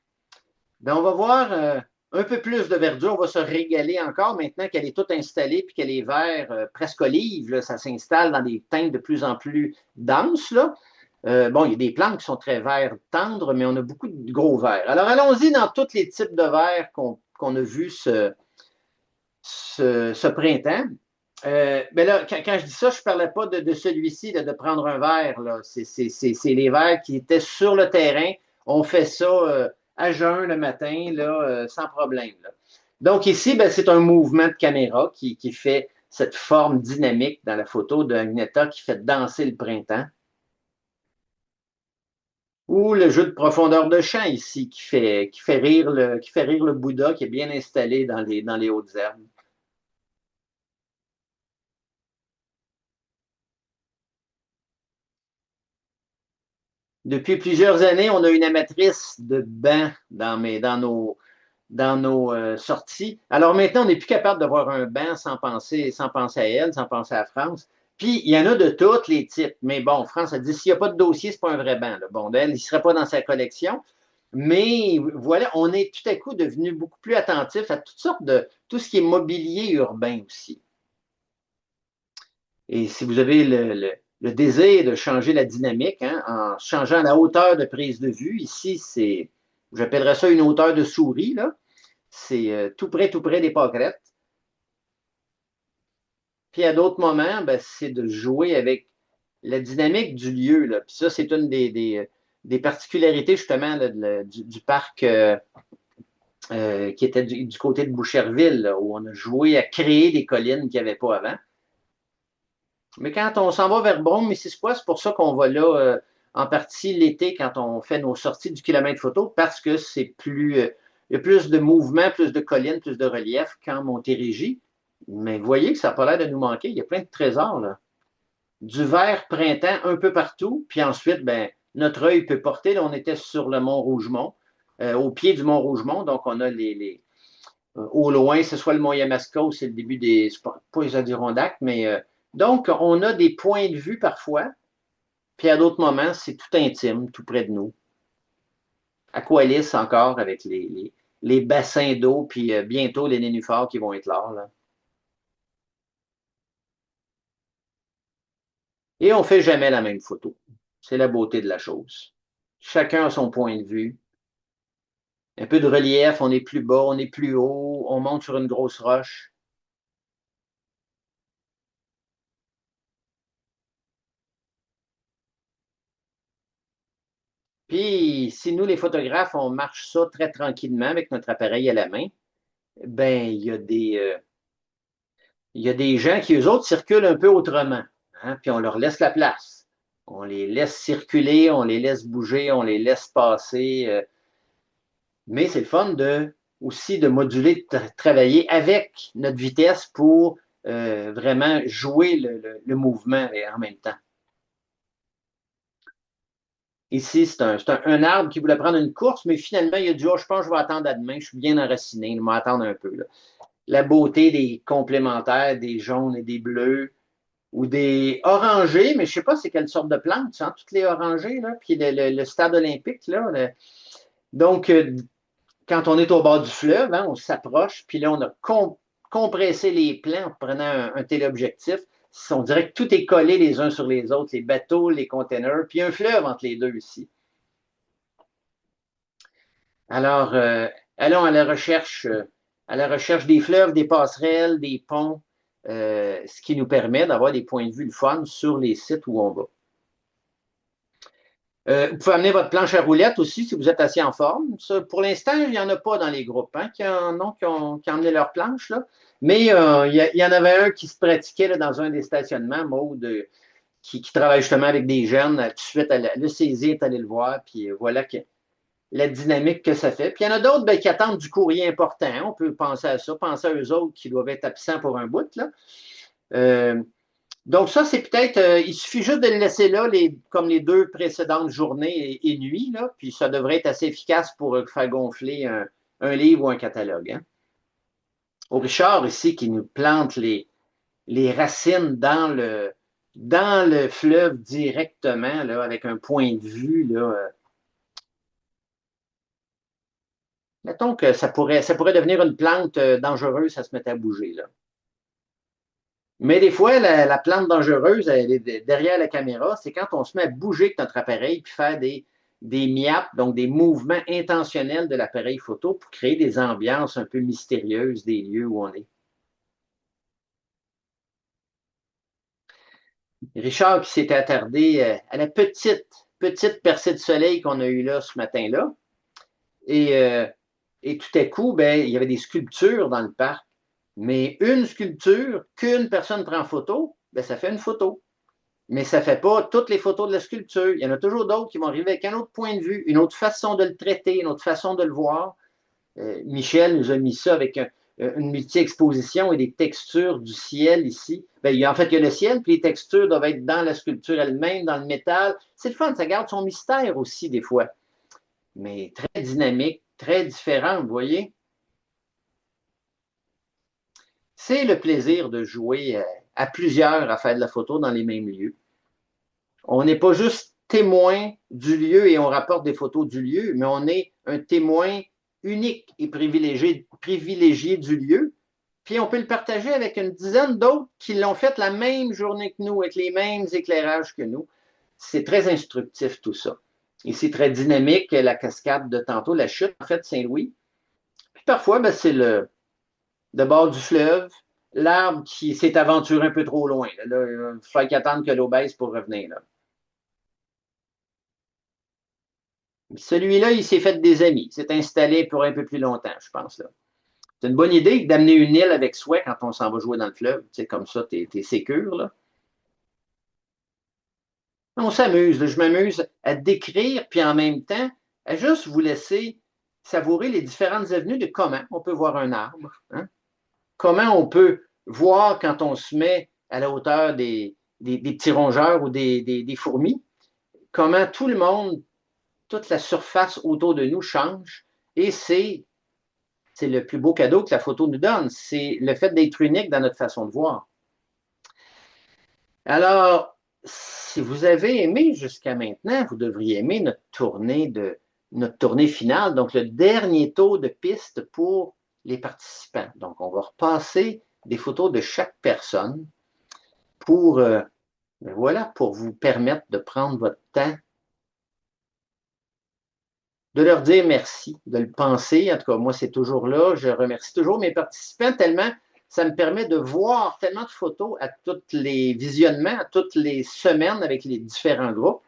Ben, on va voir un peu plus de verdure. On va se régaler encore maintenant qu'elle est toute installée puis qu'elle est vert presque olive. Là, ça s'installe dans des teintes de plus en plus denses. Là. Bon, il y a des plantes qui sont très verts tendres, mais on a beaucoup de gros verts. Alors, allons-y dans tous les types de verts qu'on a vus ce printemps. Mais là, quand je dis ça, je ne parlais pas de celui-ci, de prendre un verre. C'est les verres qui étaient sur le terrain. On fait ça à jeun le matin, là, sans problème. Là. Donc ici, ben, c'est un mouvement de caméra qui fait cette forme dynamique dans la photo d'Agneta qui fait danser le printemps. Ou le jeu de profondeur de champ ici qui fait rire le Bouddha qui est bien installé dans les hautes herbes. Depuis plusieurs années, on a une amatrice de bancs dans nos sorties. Alors maintenant, on n'est plus capable d'avoir un banc sans penser à elle, sans penser à France. Puis, il y en a de tous les types. Mais bon, France a dit, s'il n'y a pas de dossier, ce n'est pas un vrai banc. Là. Bon, elle, il ne serait pas dans sa collection. Mais voilà, on est tout à coup devenu beaucoup plus attentif à toutes sortes tout ce qui est mobilier urbain aussi. Et si vous avez le désir de changer la dynamique hein, en changeant la hauteur de prise de vue, ici, j'appellerais ça une hauteur de souris, là. C'est tout près des pâquerettes. Puis à d'autres moments, ben, c'est de jouer avec la dynamique du lieu. Là. Puis ça, c'est une des particularités justement là, du parc qui était du côté de Boucherville, là, où on a joué à créer des collines qu'il n'y avait pas avant. Mais quand on s'en va vers Brome-Missisquoi, c'est pour ça qu'on va là en partie l'été quand on fait nos sorties du kilomètre photo, parce que c'est plus, il y a plus de mouvement, plus de collines, plus de relief qu'en Montérégie. Mais vous voyez que ça n'a pas l'air de nous manquer. Il y a plein de trésors, là. Du vert printemps un peu partout, puis ensuite, ben, notre œil peut porter. Là, on était sur le mont Rougemont, au pied du mont Rougemont, donc on a au loin, ce soit le mont Yamaska, c'est le début des, pas les Adirondacks, mais donc on a des points de vue parfois, puis à d'autres moments, c'est tout intime, tout près de nous. Aqualis encore avec les bassins d'eau, puis bientôt les nénuphars qui vont être là. Et on ne fait jamais la même photo. C'est la beauté de la chose. Chacun a son point de vue. Un peu de relief, on est plus bas, on est plus haut, on monte sur une grosse roche. Puis, si nous, les photographes, on marche ça très tranquillement avec notre appareil à la main, ben, il y a des gens qui, eux autres, circulent un peu autrement. Hein, puis on leur laisse la place. On les laisse circuler, on les laisse bouger, on les laisse passer. Mais c'est le fun aussi de moduler, de travailler avec notre vitesse pour vraiment jouer le mouvement en même temps. Ici, un arbre qui voulait prendre une course, mais finalement, il a dit, oh, je pense que je vais attendre à demain, je suis bien enraciné, je vais attendre un peu. Là. La beauté des complémentaires, des jaunes et des bleus, ou des orangés, mais je ne sais pas c'est quelle sorte de plante, hein, toutes les orangés, là, puis le stade olympique, là. Donc, quand on est au bord du fleuve, hein, on s'approche, puis là, on a compressé les plans en prenant un téléobjectif. On dirait que tout est collé les uns sur les autres, les bateaux, les containers, puis un fleuve entre les deux ici. Alors, allons à la recherche des fleuves, des passerelles, des ponts, ce qui nous permet d'avoir des points de vue le fun sur les sites où on va. Vous pouvez amener votre planche à roulettes aussi si vous êtes assez en forme. Ça, pour l'instant, il n'y en a pas dans les groupes hein, qui ont emmené leur planche. Là. Mais il y en avait un qui se pratiquait là, dans un des stationnements, Maud, qui travaille justement avec des jeunes. Tout de suite, elle le saisit, est allé le voir, puis voilà la dynamique que ça fait. Puis il y en a d'autres ben, qui attendent du courrier important. On peut penser à ça, penser à eux autres qui doivent être absents pour un bout. Là. Euh, donc, ça, c'est peut-être, il suffit juste de le laisser là, comme les deux précédentes journées et nuits, là, puis ça devrait être assez efficace pour faire gonfler un livre ou un catalogue. Hein. Au Richard, ici, qui nous plante les racines dans le fleuve directement, là, avec un point de vue. Là, mettons que ça pourrait devenir une plante dangereuse, ça se mettait à bouger. Là. Mais des fois, la plante dangereuse, elle est derrière la caméra, c'est quand on se met à bouger avec notre appareil puis faire des miapes, donc des mouvements intentionnels de l'appareil photo pour créer des ambiances un peu mystérieuses des lieux où on est. Richard qui s'était attardé à la petite percée de soleil qu'on a eue là ce matin-là. Et, euh, et tout à coup, ben, il y avait des sculptures dans le parc. Mais une sculpture qu'une personne prend en photo, ben, ça fait une photo. Mais ça ne fait pas toutes les photos de la sculpture. Il y en a toujours d'autres qui vont arriver avec un autre point de vue, une autre façon de le traiter, une autre façon de le voir. Michel nous a mis ça avec une multi-exposition et des textures du ciel ici. Ben, en fait, il y a le ciel, puis les textures doivent être dans la sculpture elle-même, dans le métal. C'est le fun, ça garde son mystère aussi des fois. Mais très dynamique, très différent, vous voyez. C'est le plaisir de jouer à plusieurs à faire de la photo dans les mêmes lieux. On n'est pas juste témoin du lieu et on rapporte des photos du lieu, mais on est un témoin unique et privilégié du lieu. Puis on peut le partager avec une dizaine d'autres qui l'ont fait la même journée que nous, avec les mêmes éclairages que nous. C'est très instructif tout ça. Et c'est très dynamique, la cascade de tantôt, la chute, en fait, Saint-Louis. Puis parfois, ben, c'est le bord du fleuve, l'arbre qui s'est aventuré un peu trop loin. Là, il faut qu'attendre que l'eau baisse pour revenir. Là. Celui-là, il s'est fait des amis. Il s'est installé pour un peu plus longtemps, je pense. Là. C'est une bonne idée d'amener une île avec soi quand on s'en va jouer dans le fleuve. Tu sais, comme ça, t'es sécure. Là. On s'amuse, je m'amuse à décrire, puis en même temps, à juste vous laisser savourer les différentes avenues de comment on peut voir un arbre, hein? Comment on peut voir quand on se met à la hauteur des petits rongeurs ou des fourmis, comment tout le monde, toute la surface autour de nous change. Et c'est le plus beau cadeau que la photo nous donne. C'est le fait d'être unique dans notre façon de voir. Alors, si vous avez aimé jusqu'à maintenant, vous devriez aimer notre tournée finale, donc le dernier tour de piste pour les participants. Donc, on va repasser des photos de chaque personne pour, voilà, pour vous permettre de prendre votre temps, de leur dire merci, de le penser. En tout cas, moi, c'est toujours là. Je remercie toujours mes participants tellement ça me permet de voir tellement de photos à tous les visionnements, à toutes les semaines avec les différents groupes,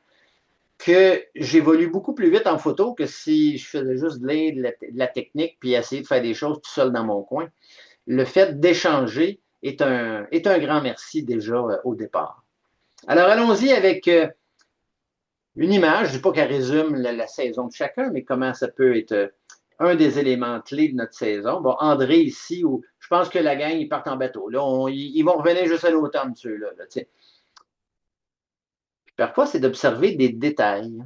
que j'évolue beaucoup plus vite en photo que si je faisais juste de la technique puis essayer de faire des choses tout seul dans mon coin. Le fait d'échanger est un grand merci déjà au départ. Alors, allons-y avec une image. Je ne dis pas qu'elle résume la saison de chacun, mais comment ça peut être un des éléments clés de notre saison. Bon, André ici, où je pense que la gang, ils partent en bateau. Là, ils vont revenir juste à l'automne, ceux-là. Là, parfois, c'est d'observer des détails.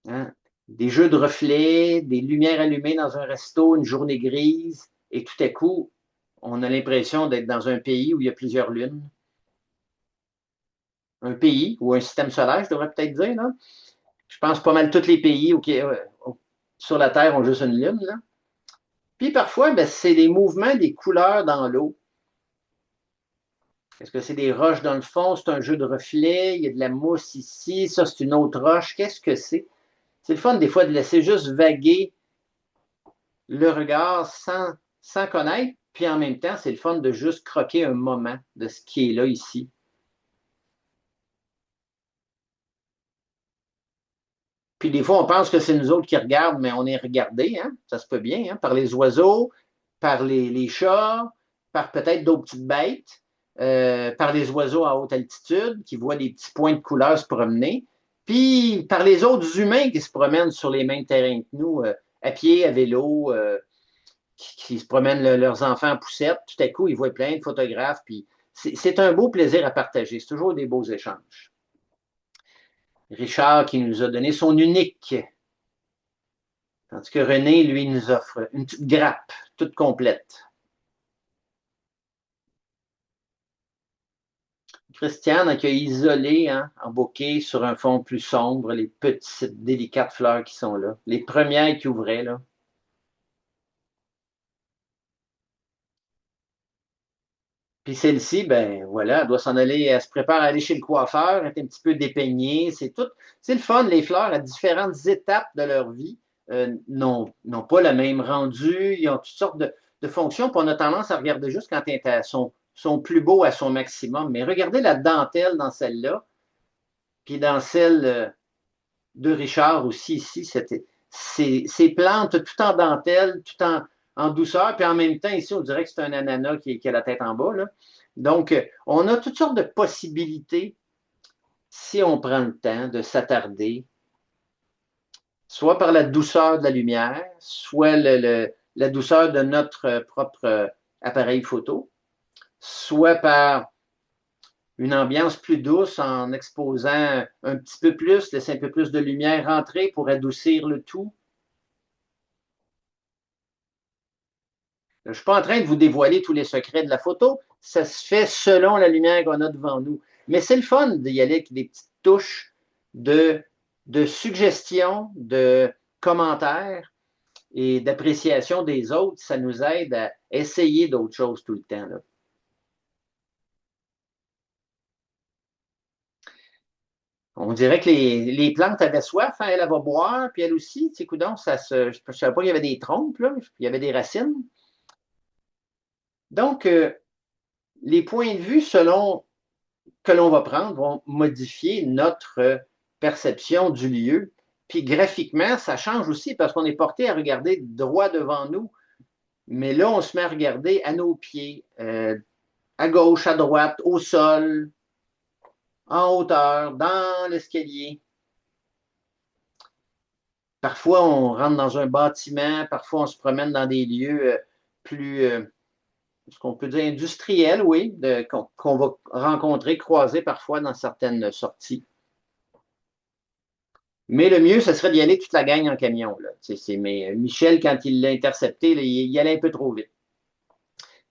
Hein? Des jeux de reflets, des lumières allumées dans un resto, une journée grise, et tout à coup, on a l'impression d'être dans un pays où il y a plusieurs lunes. Un pays ou un système solaire, je devrais peut-être dire. Là. Je pense pas mal tous les pays sur la Terre ont juste une lune. Là. Puis parfois, ben, c'est les mouvements des couleurs dans l'eau. Est-ce que c'est des roches dans le fond? C'est un jeu de reflets? Il y a de la mousse ici. Ça, c'est une autre roche. Qu'est-ce que c'est? C'est le fun des fois de laisser juste vaguer le regard sans connaître. Puis en même temps, c'est le fun de juste croquer un moment de ce qui est là ici. Puis des fois, on pense que c'est nous autres qui regardent, mais on est regardés, hein? Ça se peut bien, hein? Par les oiseaux, par les chats, par peut-être d'autres petites bêtes, par les oiseaux à haute altitude qui voient des petits points de couleur se promener, puis par les autres humains qui se promènent sur les mêmes terrains que nous, à pied, à vélo, qui se promènent leurs enfants en poussette. Tout à coup, ils voient plein de photographes, puis c'est un beau plaisir à partager. C'est toujours des beaux échanges. Richard qui nous a donné son unique. Tandis que René, lui, nous offre une petite grappe toute complète. Christiane qui a isolé hein, en bouquet sur un fond plus sombre les petites, délicates fleurs qui sont là. Les premières qui ouvraient. Là. Puis celle-ci, ben voilà, elle doit s'en aller, elle se prépare à aller chez le coiffeur, elle est un petit peu dépeignée. C'est tout. C'est le fun, les fleurs, à différentes étapes de leur vie, n'ont pas le même rendu, ils ont toutes sortes de fonctions, puis on a tendance à regarder juste quand elles sont plus beaux à son maximum. Mais regardez la dentelle dans celle-là, puis dans celle de Richard aussi ici, ces plantes tout en dentelle, tout en douceur, puis en même temps, ici, on dirait que c'est un ananas qui a la tête en bas. Là. Donc, on a toutes sortes de possibilités si on prend le temps de s'attarder, soit par la douceur de la lumière, soit la douceur de notre propre appareil photo, soit par une ambiance plus douce en exposant un petit peu plus, laisser un peu plus de lumière rentrer pour adoucir le tout. Je ne suis pas en train de vous dévoiler tous les secrets de la photo. Ça se fait selon la lumière qu'on a devant nous. Mais c'est le fun d'y aller avec des petites touches de suggestions, de commentaires et d'appréciation des autres. Ça nous aide à essayer d'autres choses tout le temps. Là. On dirait que les plantes avaient soif, hein, elle va boire, puis elle aussi, tu sais, coudonc, je ne savais pas qu'il y avait des trompes, là, il y avait des racines. Donc, les points de vue selon que l'on va prendre vont modifier notre perception du lieu. Puis graphiquement, ça change aussi parce qu'on est porté à regarder droit devant nous. Mais là, on se met à regarder à nos pieds, à gauche, à droite, au sol, en hauteur, dans l'escalier. Parfois, on rentre dans un bâtiment, parfois, on se promène dans des lieux plus, ce qu'on peut dire industriels, oui, qu'on va rencontrer, croiser parfois dans certaines sorties. Mais le mieux, ce serait d'y aller toute la gang en camion. Là. Mais Michel, quand il l'a intercepté, là, il allait un peu trop vite.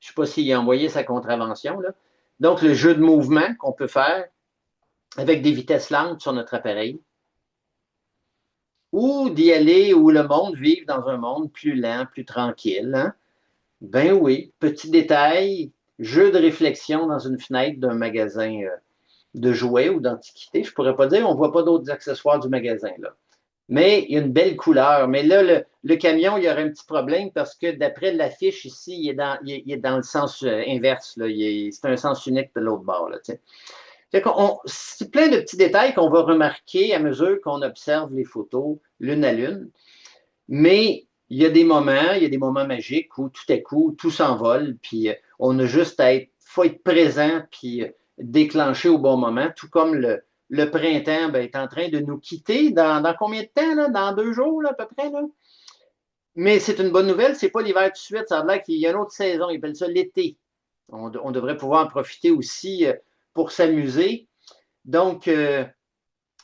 Je ne sais pas s'il a envoyé sa contravention. Là. Donc, le jeu de mouvement qu'on peut faire avec des vitesses lentes sur notre appareil, ou d'y aller où le monde vive dans un monde plus lent, plus tranquille. Hein? Ben oui, petit détail, jeu de réflexion dans une fenêtre d'un magasin de jouets ou d'antiquités. Je ne pourrais pas dire, on ne voit pas d'autres accessoires du magasin. Là. Mais il y a une belle couleur. Mais là, le camion, il y aurait un petit problème parce que d'après l'affiche ici, il est dans le sens inverse. C'est un sens unique de l'autre bord. Là, c'est plein de petits détails qu'on va remarquer à mesure qu'on observe les photos l'une à l'une. Mais il y a des moments magiques où tout à coup, tout s'envole, puis on a juste à être, faut être présent, puis déclencher au bon moment, tout comme le printemps ben, est en train de nous quitter dans combien de temps, là? Dans 2 jours, là, à peu près, là? Mais c'est une bonne nouvelle, c'est pas l'hiver tout de suite, ça a l'air qu'il y a une autre saison, ils appellent ça l'été. On devrait pouvoir en profiter aussi pour s'amuser. Donc,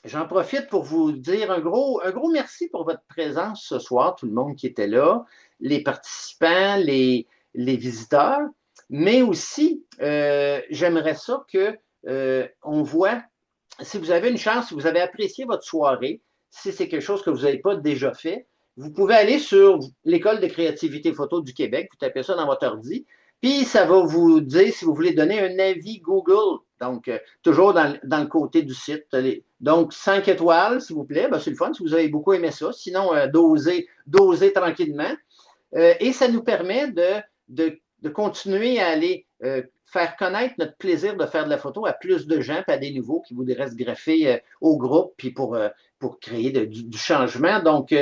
j'en profite pour vous dire un gros merci pour votre présence ce soir, tout le monde qui était là, les participants, les visiteurs, mais aussi, j'aimerais ça que on voit, si vous avez une chance, si vous avez apprécié votre soirée, si c'est quelque chose que vous n'avez pas déjà fait, vous pouvez aller sur l'École de créativité photo du Québec, vous tapez ça dans votre ordi, puis ça va vous dire si vous voulez donner un avis Google. Donc, toujours dans le côté du site. Donc, 5 étoiles, s'il vous plaît. Ben, c'est le fun si vous avez beaucoup aimé ça. Sinon, dosez tranquillement. Et ça nous permet de continuer à aller faire connaître notre plaisir de faire de la photo à plus de gens, puis à des nouveaux qui voudraient se greffer au groupe, puis pour créer du changement. Donc,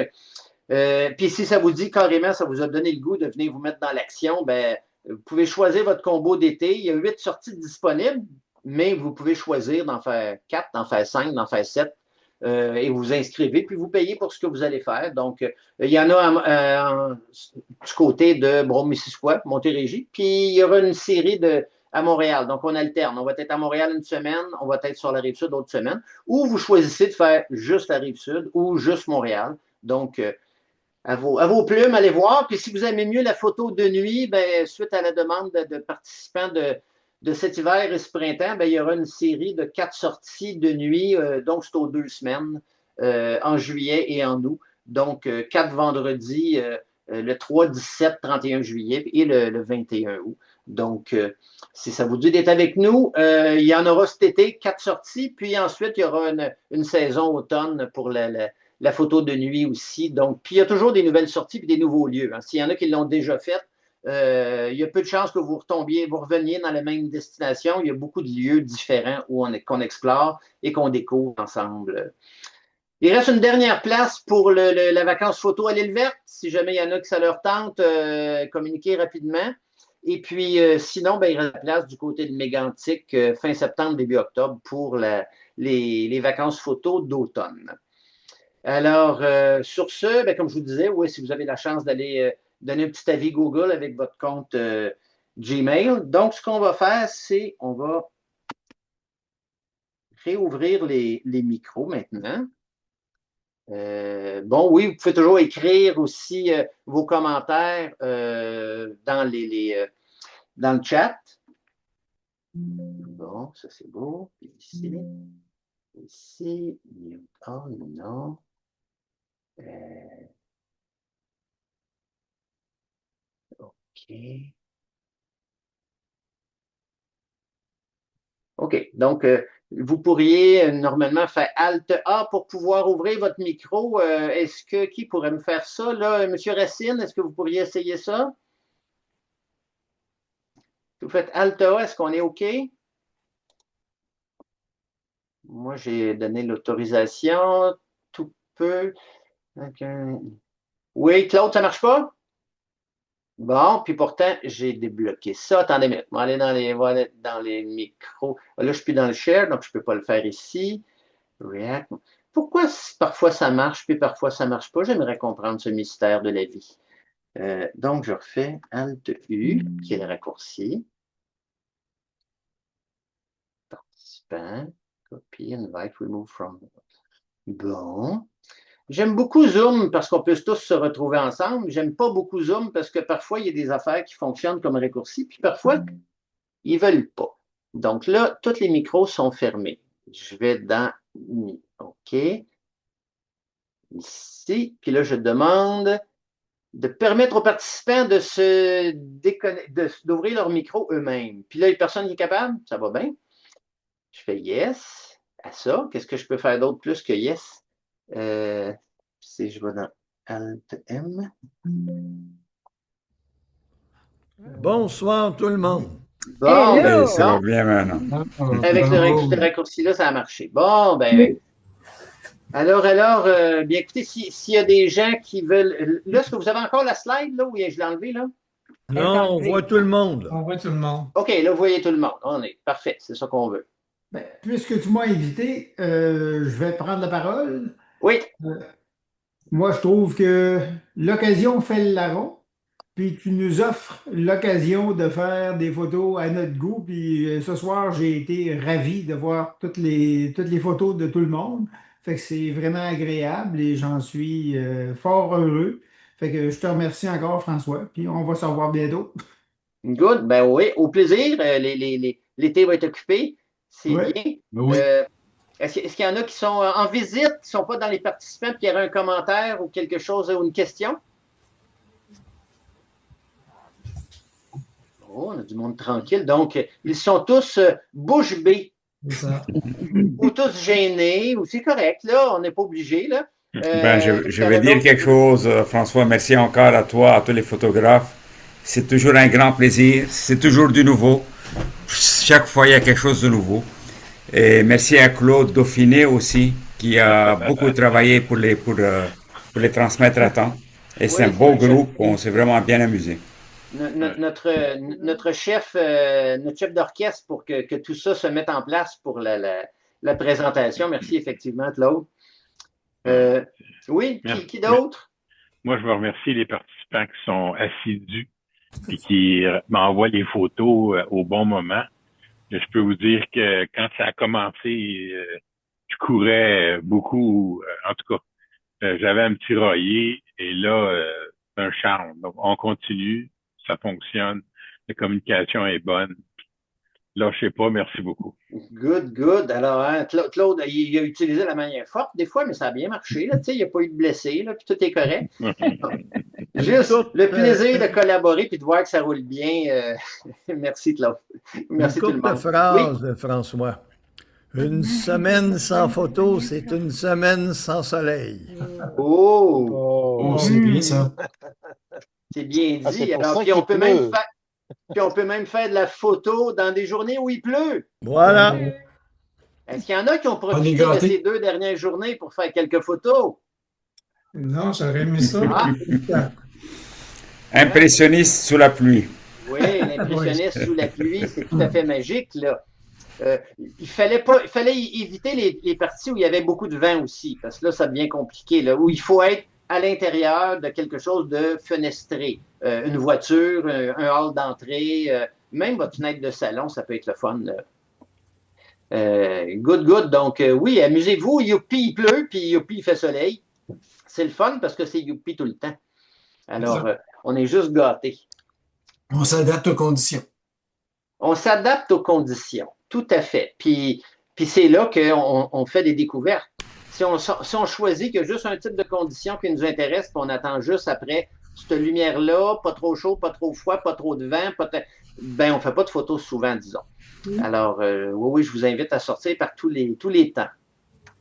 puis si ça vous dit carrément, ça vous a donné le goût de venir vous mettre dans l'action, ben, vous pouvez choisir votre combo d'été. Il y a 8 sorties disponibles, mais vous pouvez choisir d'en faire 4, d'en faire 5, d'en faire 7. Et vous vous inscrivez, puis vous payez pour ce que vous allez faire. Donc, il y en a du côté de Brome-Missisquoi, Montérégie, puis il y aura une série à Montréal. Donc, on alterne. On va être à Montréal une semaine, on va être sur la Rive-Sud l'autre semaine, ou vous choisissez de faire juste la Rive-Sud ou juste Montréal. Donc, à vos plumes, allez voir. Puis si vous aimez mieux la photo de nuit, ben, suite à la demande de participants de cet hiver et ce printemps, ben, il y aura une série de 4 sorties de nuit, donc c'est aux 2 semaines, en juillet et en août. Donc, 4 vendredis, le 3, 17, 31 juillet et le 21 août. Donc, si ça vous dit d'être avec nous, il y en aura cet été 4 sorties, puis ensuite, il y aura une saison automne pour la photo de nuit aussi. Donc, puis il y a toujours des nouvelles sorties et des nouveaux lieux. Hein. S'il y en a qui l'ont déjà fait, il y a peu de chances que vous vous reveniez dans la même destination. Il y a beaucoup de lieux différents qu'on explore et qu'on découvre ensemble. Il reste une dernière place pour la vacance photo à l'île verte. Si jamais il y en a que ça leur tente, communiquez rapidement. Et puis, sinon, ben, il reste la place du côté de Mégantic fin septembre, début octobre pour les vacances photo d'automne. Alors, sur ce, ben, comme je vous disais, oui, si vous avez la chance d'aller donner un petit avis Google avec votre compte Gmail. Donc, ce qu'on va faire, c'est on va réouvrir les micros maintenant. Bon, oui, vous pouvez toujours écrire aussi vos commentaires dans le chat. Bon, ça c'est beau. Puis ici, oh non. OK. OK. Donc, vous pourriez normalement faire Alt A pour pouvoir ouvrir votre micro. Qui pourrait me faire ça, là? Monsieur Racine, est-ce que vous pourriez essayer ça? Si vous faites Alt A, est-ce qu'on est OK? Moi, j'ai donné l'autorisation. Tout peu. Oui, Claude, ça ne marche pas? Bon, puis pourtant, j'ai débloqué ça. Attendez, mais on va aller voilà, dans les micros. Là, je ne suis plus dans le share, donc je ne peux pas le faire ici. React. Pourquoi parfois ça marche, puis parfois ça ne marche pas? J'aimerais comprendre ce mystère de la vie. Donc, je refais Alt-U, qui est le raccourci. Participant. Copy, invite, remove from. Bon. J'aime beaucoup Zoom parce qu'on peut tous se retrouver ensemble. J'aime pas beaucoup Zoom parce que parfois, il y a des affaires qui fonctionnent comme raccourci, puis parfois, ils veulent pas. Donc là, tous les micros sont fermés. Je vais dans OK. Ici. Puis là, je demande de permettre aux participants de se d'ouvrir leur micro eux-mêmes. Puis là, il n'y a personne qui est capable, ça va bien. Je fais yes à ça. Qu'est-ce que je peux faire d'autre plus que yes? Si je vais dans Alt-M. Bonsoir tout le monde. Bon, Hello! Ça va bien maintenant. avec ce raccourci-là, ça a marché. Bon, ben. Alors, bien écoutez, s'il y a des gens qui veulent. Là, est-ce que vous avez encore la slide, là, où je l'ai enlevé, là? Non, on voit tout le monde. On voit tout le monde. OK, là, vous voyez tout le monde. On est parfait, c'est ça qu'on veut. Ben, puisque tu m'as invité, je vais prendre la parole. Oui, Moi, je trouve que l'occasion fait le larron, puis tu nous offres l'occasion de faire des photos à notre goût. Puis ce soir, j'ai été ravi de voir toutes les photos de tout le monde. Fait que c'est vraiment agréable et j'en suis fort heureux. Fait que je te remercie encore, François, puis on va se revoir bientôt. good. Ben oui, au plaisir. L'été va être occupé. C'est Ouais. bien. Oui. Est-ce qu'il y en a qui sont en visite, qui ne sont pas dans les participants, puis il y aurait un commentaire ou quelque chose ou une question? Oh, on a du monde tranquille. Donc, ils sont tous bouche bée C'est ça. ou tous gênés, ou c'est correct, là, on n'est pas obligé, là. Ben, je vais dire quelque chose, François. Merci encore à toi, à tous les photographes. C'est toujours un grand plaisir. C'est toujours du nouveau. Chaque fois, il y a quelque chose de nouveau. Et merci à Claude Dauphiné aussi, qui a beaucoup travaillé pour les transmettre à temps. Et c'est Oui, un beau c'est un groupe. On s'est vraiment bien amusé. Notre chef d'orchestre pour que tout ça se mette en place pour la présentation. Merci effectivement, Claude. Oui, qui d'autre? Moi, je veux remercier les participants qui sont assidus et qui m'envoient les photos au bon moment. Je peux vous dire que quand ça a commencé, je courais beaucoup. En tout cas, j'avais un petit royer et là, c'est un charme. Donc, on continue, ça fonctionne, la communication est bonne. Lâchez pas, merci beaucoup. Good. Alors, hein, Claude, il a utilisé la manière forte des fois, mais ça a bien marché. Là, il n'y a pas eu de blessés, là, puis tout est correct. Juste le plaisir de collaborer puis de voir que ça roule bien. Merci, Claude. Merci tout le monde. Une phrase, François. Une semaine sans photo, c'est une semaine sans soleil. Oh, C'est bien ça. c'est bien dit. c'est pour Alors, ça puis on qu'il peut même faire de la photo dans des journées où il pleut. Voilà. Est-ce qu'il y en a qui ont On est profité de gâtés. ces 2 dernières journées pour faire quelques photos? Non, j'aurais aimé ça. Ah. Impressionniste sous la pluie. Oui, l'impressionniste sous la pluie, c'est tout à fait magique, là. Il fallait éviter les parties où il y avait beaucoup de vent aussi, parce que là, ça devient compliqué, là, où il faut être à l'intérieur de quelque chose de fenestré. Une voiture, un hall d'entrée, même votre fenêtre de salon, ça peut être le fun. Good. Donc, oui, amusez-vous. Youpi, il pleut, puis youpi, il fait soleil. C'est le fun parce que c'est youpi tout le temps. Alors, on est juste gâtés. On s'adapte aux conditions. On s'adapte aux conditions, tout à fait. Puis c'est là qu'on fait des découvertes. Si on choisit qu'il y a juste un type de condition qui nous intéresse, puis on attend juste après cette lumière-là, pas trop chaud, pas trop froid, pas trop de vent, ben on ne fait pas de photos souvent, disons. Alors, oui, je vous invite à sortir par tous les temps.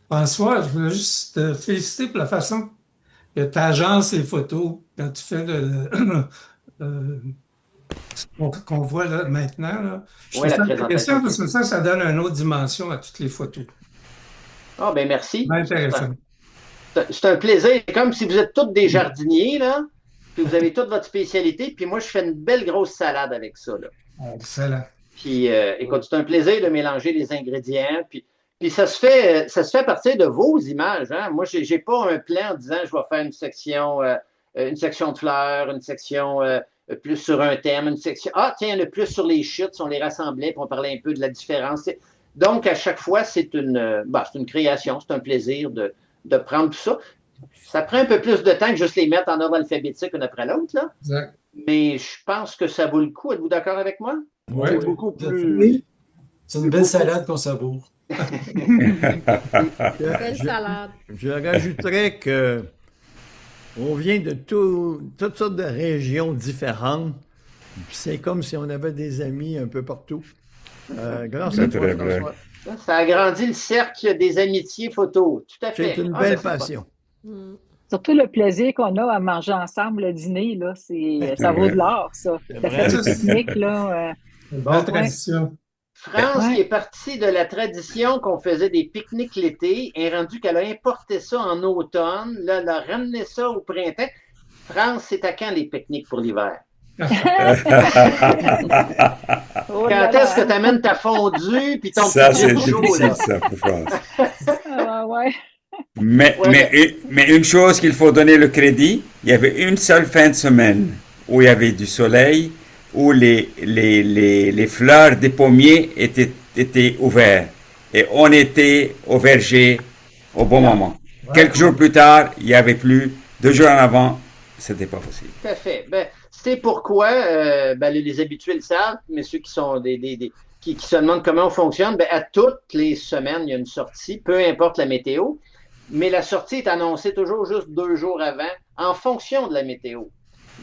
François, je voulais juste te féliciter pour la façon que tu agences les photos quand tu fais qu'on voit là, maintenant. Là. Je Oui, trouve la ça présentation. intéressant parce que ça donne une autre dimension à toutes les photos. Ah, ben merci. Intéressant. C'est un plaisir. C'est comme si vous êtes tous des jardiniers, là. puis vous avez toute votre spécialité, puis moi, je fais une belle grosse salade avec ça, là. Excellent. Puis, écoute, c'est un plaisir de mélanger les ingrédients, puis ça se fait à partir de vos images, hein. Moi, j'ai pas un plan en disant, je vais faire une section de fleurs, une section plus sur un thème, une section, ah, tiens, le plus sur les chutes, on les rassemblait, puis on parlait un peu de la différence. Donc, à chaque fois, c'est une création, c'est un plaisir de prendre tout ça. Ça prend un peu plus de temps que juste les mettre en ordre alphabétique un après l'autre, là. Exact. Mais je pense que ça vaut le coup. Êtes-vous d'accord avec moi? Ouais. C'est beaucoup plus. Oui. C'est une belle salade qu'on savoure. Belle salade. Je rajouterais que on vient de toutes sortes de régions différentes. C'est comme si on avait des amis un peu partout. Grâce à C'est toi, très vrai. François. Ça agrandit le cercle des amitiés photos. Tout à fait. C'est une Ah, belle ben, c'est pas- passion. Mm. Surtout le plaisir qu'on a à manger ensemble le dîner, là, ça vaut de l'or, ça. C'est Ça vrai. fait du pique-nique, là. Une bonne tradition. France Ouais. qui est partie de la tradition qu'on faisait des pique-niques l'été, est rendue qu'elle a importé ça en automne. Là, elle a ramené ça au printemps. France, c'est à quand les pique-niques pour l'hiver? Oh Quand là là. est-ce que tu amènes ta fondue puis ton Ça, petit c'est chaud, difficile, là? ça, pour France. Ah, ouais. Mais, Ouais. mais une chose qu'il faut donner le crédit, il y avait une seule fin de semaine où il y avait du soleil, où les fleurs des pommiers étaient ouvertes. Et on était au verger au bon moment. Ouais. Quelques jours plus tard, il n'y avait plus. 2 jours en avant, c'était pas possible. Tout à fait. Ben, c'est pourquoi les habitués le savent, mais ceux qui sont qui se demandent comment on fonctionne, ben, à toutes les semaines, il y a une sortie, peu importe la météo, mais la sortie est annoncée toujours juste 2 jours avant, en fonction de la météo.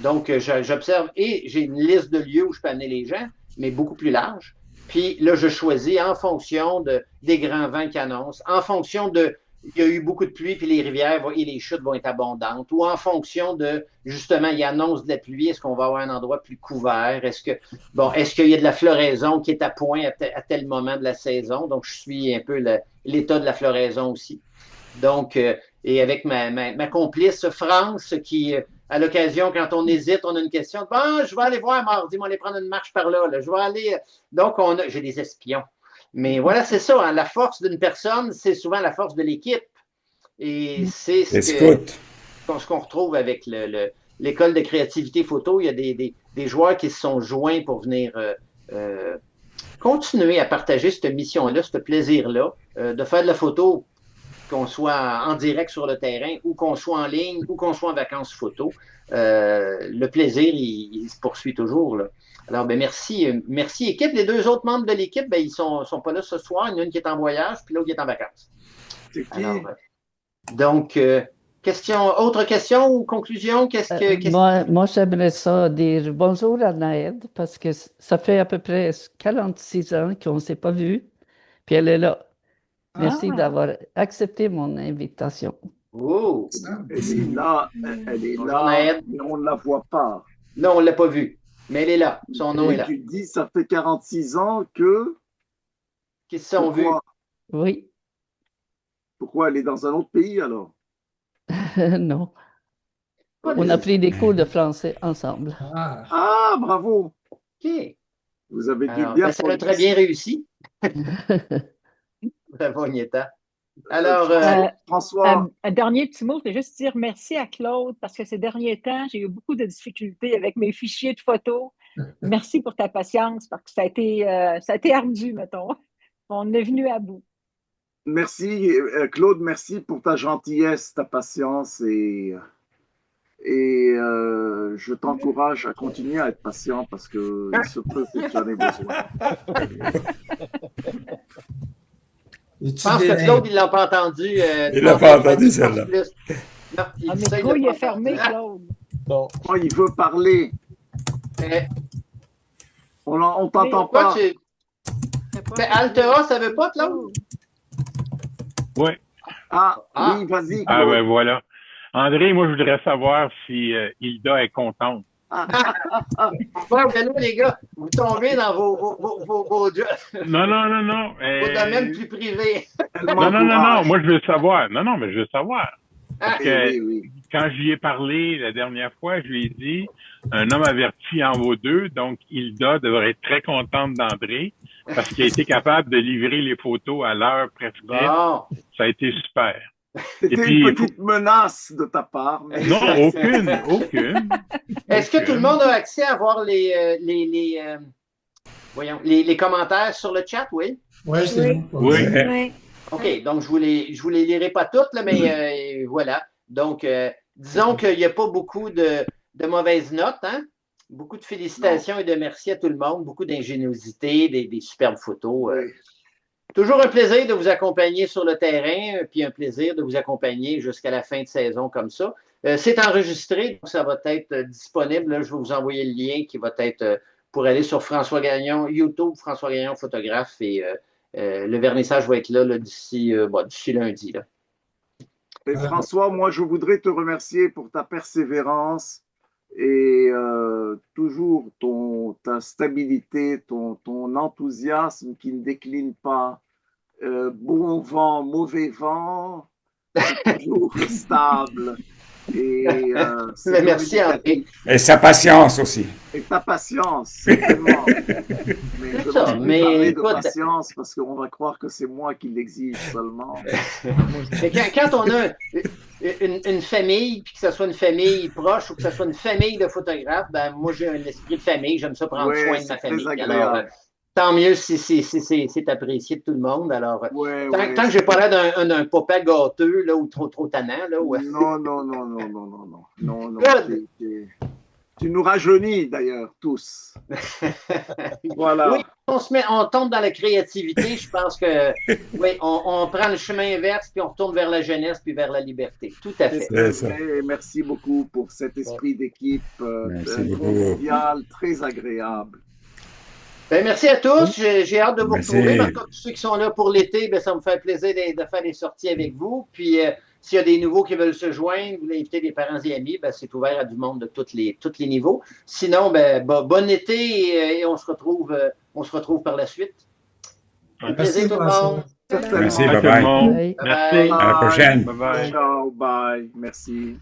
Donc, j'observe et j'ai une liste de lieux où je peux amener les gens, mais beaucoup plus large. Puis là, je choisis en fonction des grands vents qui annoncent, en fonction il y a eu beaucoup de pluie, puis les rivières et les chutes vont être abondantes, ou en fonction de, justement, il annonce de la pluie, est-ce qu'on va avoir un endroit plus couvert, est-ce qu'il y a de la floraison qui est à point à tel moment de la saison, donc je suis un peu l'état de la floraison aussi. Donc, et avec ma complice France, qui, à l'occasion, quand on hésite, on a une question, bon, je vais aller voir mardi, on va aller prendre une marche par là, je vais aller, donc j'ai des espions. Mais voilà, c'est ça, hein, la force d'une personne, c'est souvent la force de l'équipe. Et c'est Les ce scouts. qu'on retrouve avec l'école de créativité photo. Il y a des joueurs qui se sont joints pour venir continuer à partager cette mission-là, ce plaisir-là, de faire de la photo, qu'on soit en direct sur le terrain ou qu'on soit en ligne ou qu'on soit en vacances photo. Le plaisir, il se poursuit toujours, là. Alors, ben merci équipe. Les 2 autres membres de l'équipe, ben, ils sont pas là ce soir. Il y en a une qui est en voyage, puis l'autre qui est en vacances. C'est qui? Alors, donc, autre question ou conclusion? Moi, j'aimerais ça dire bonjour à Naëd parce que ça fait à peu près 46 ans qu'on ne s'est pas vu, puis elle est là. Merci Ah. d'avoir accepté mon invitation. Oh! Elle est là, Bonjour, Naël. mais on ne la voit pas. Non, on ne l'a pas vue, mais elle est là. Son nom Et est là. tu dis, ça fait 46 ans que. Qui se sont vus? Oui, Pourquoi elle est dans un autre pays alors? non. On a pris des cours de français ensemble. Ah, Ah, bravo! OK. Vous avez dû Alors, bien. ben, ça a très bien réussi. Bravo, Agneta. Alors, François, Un dernier petit mot, je vais juste dire merci à Claude parce que ces derniers temps, j'ai eu beaucoup de difficultés avec mes fichiers de photos. Merci pour ta patience parce que ça a été ardu, mettons. On est venu à bout. merci, Claude, merci pour ta gentillesse, ta patience et je t'encourage à continuer à être patient parce que il se peut que tu en aies besoin. je pense que Claude, il ne l'a pas entendu. Il l'a pas entendu, celle-là. Non, il Ah, essaye micro, de il pas est fermé, entendre. Claude. Oh, il veut parler. Euh, On t'entend Pourquoi pas. Ben, Altea, ça veut pas, Claude? Oui. Ah, Ah. oui, vas-y, Ah, Claude. ben voilà. André, moi, je voudrais savoir si Hilda est contente. Ouais, ben là, les gars, vous tombez dans vos Non. domaines plus privés. Elle Non. m'encourage. Moi, je veux savoir. Non, mais je veux savoir. Parce Eh que oui, oui. quand je lui ai parlé la dernière fois, je lui ai dit, un homme averti en vaut deux, donc Hilda devrait être très contente d'André parce qu'il a été capable de livrer les photos à l'heure prescrite. Bon. Ça a été super. Et C'était puis, une petite menace de ta part, mais non, aucune. Est-ce que tout le monde a accès à voir les commentaires sur le chat? Oui. Ouais, c'est Oui. bon. Oui. Oui. OK, donc je vous les lirai pas toutes, là, mais voilà. Donc, disons qu'il n'y a pas beaucoup de mauvaises notes, hein? Beaucoup de félicitations et de merci à tout le monde, beaucoup d'ingéniosité, des superbes photos. oui. Toujours un plaisir de vous accompagner sur le terrain, puis un plaisir de vous accompagner jusqu'à la fin de saison comme ça. C'est enregistré, donc ça va être disponible. Là, je vais vous envoyer le lien qui va être pour aller sur François Gagnon, YouTube, François Gagnon photographe, et le vernissage va être là d'ici lundi. Là. Et François, moi, je voudrais te remercier pour ta persévérance et toujours ta stabilité, ton enthousiasme qui ne décline pas. Bon vent, mauvais vent, c'est toujours stable. Et c'est merci André. Et sa patience aussi. Et ta patience, certainement. Mais je ça, vais mais parler écoute, de patience parce qu'on va croire que c'est moi qui l'exige seulement. Mais quand on a une famille, puis que ce soit une famille proche ou que ce soit une famille de photographes, ben moi j'ai un esprit de famille, j'aime ça prendre Ouais, soin de c'est ma très famille. agréable. Alors, tant mieux si c'est apprécié de tout le monde. Alors, Ouais, tant que j'ai pas l'air d'un papa gâteux là, ou trop tannant. Là, ouais. Non. Tu nous rajeunis d'ailleurs tous. Voilà. Oui, on tombe dans la créativité. Je pense que oui, on prend le chemin inverse, puis on retourne vers la jeunesse, puis vers la liberté. Tout à fait. C'est ça. Merci beaucoup pour cet esprit d'équipe convivial, très agréable. Ben, merci à tous. J'ai hâte de vous retrouver. Par contre, ceux qui sont là pour l'été, ben, ça me fait plaisir de faire des sorties avec vous. Puis, s'il y a des nouveaux qui veulent se joindre, vous voulez inviter des parents et amis, ben, c'est ouvert à du monde de tous les niveaux. Sinon, bon été et on se retrouve par la suite. Un plaisir tout le monde. Merci, bye bye. Bye. Merci. À la prochaine. Bye bye. Ciao, bye. Merci.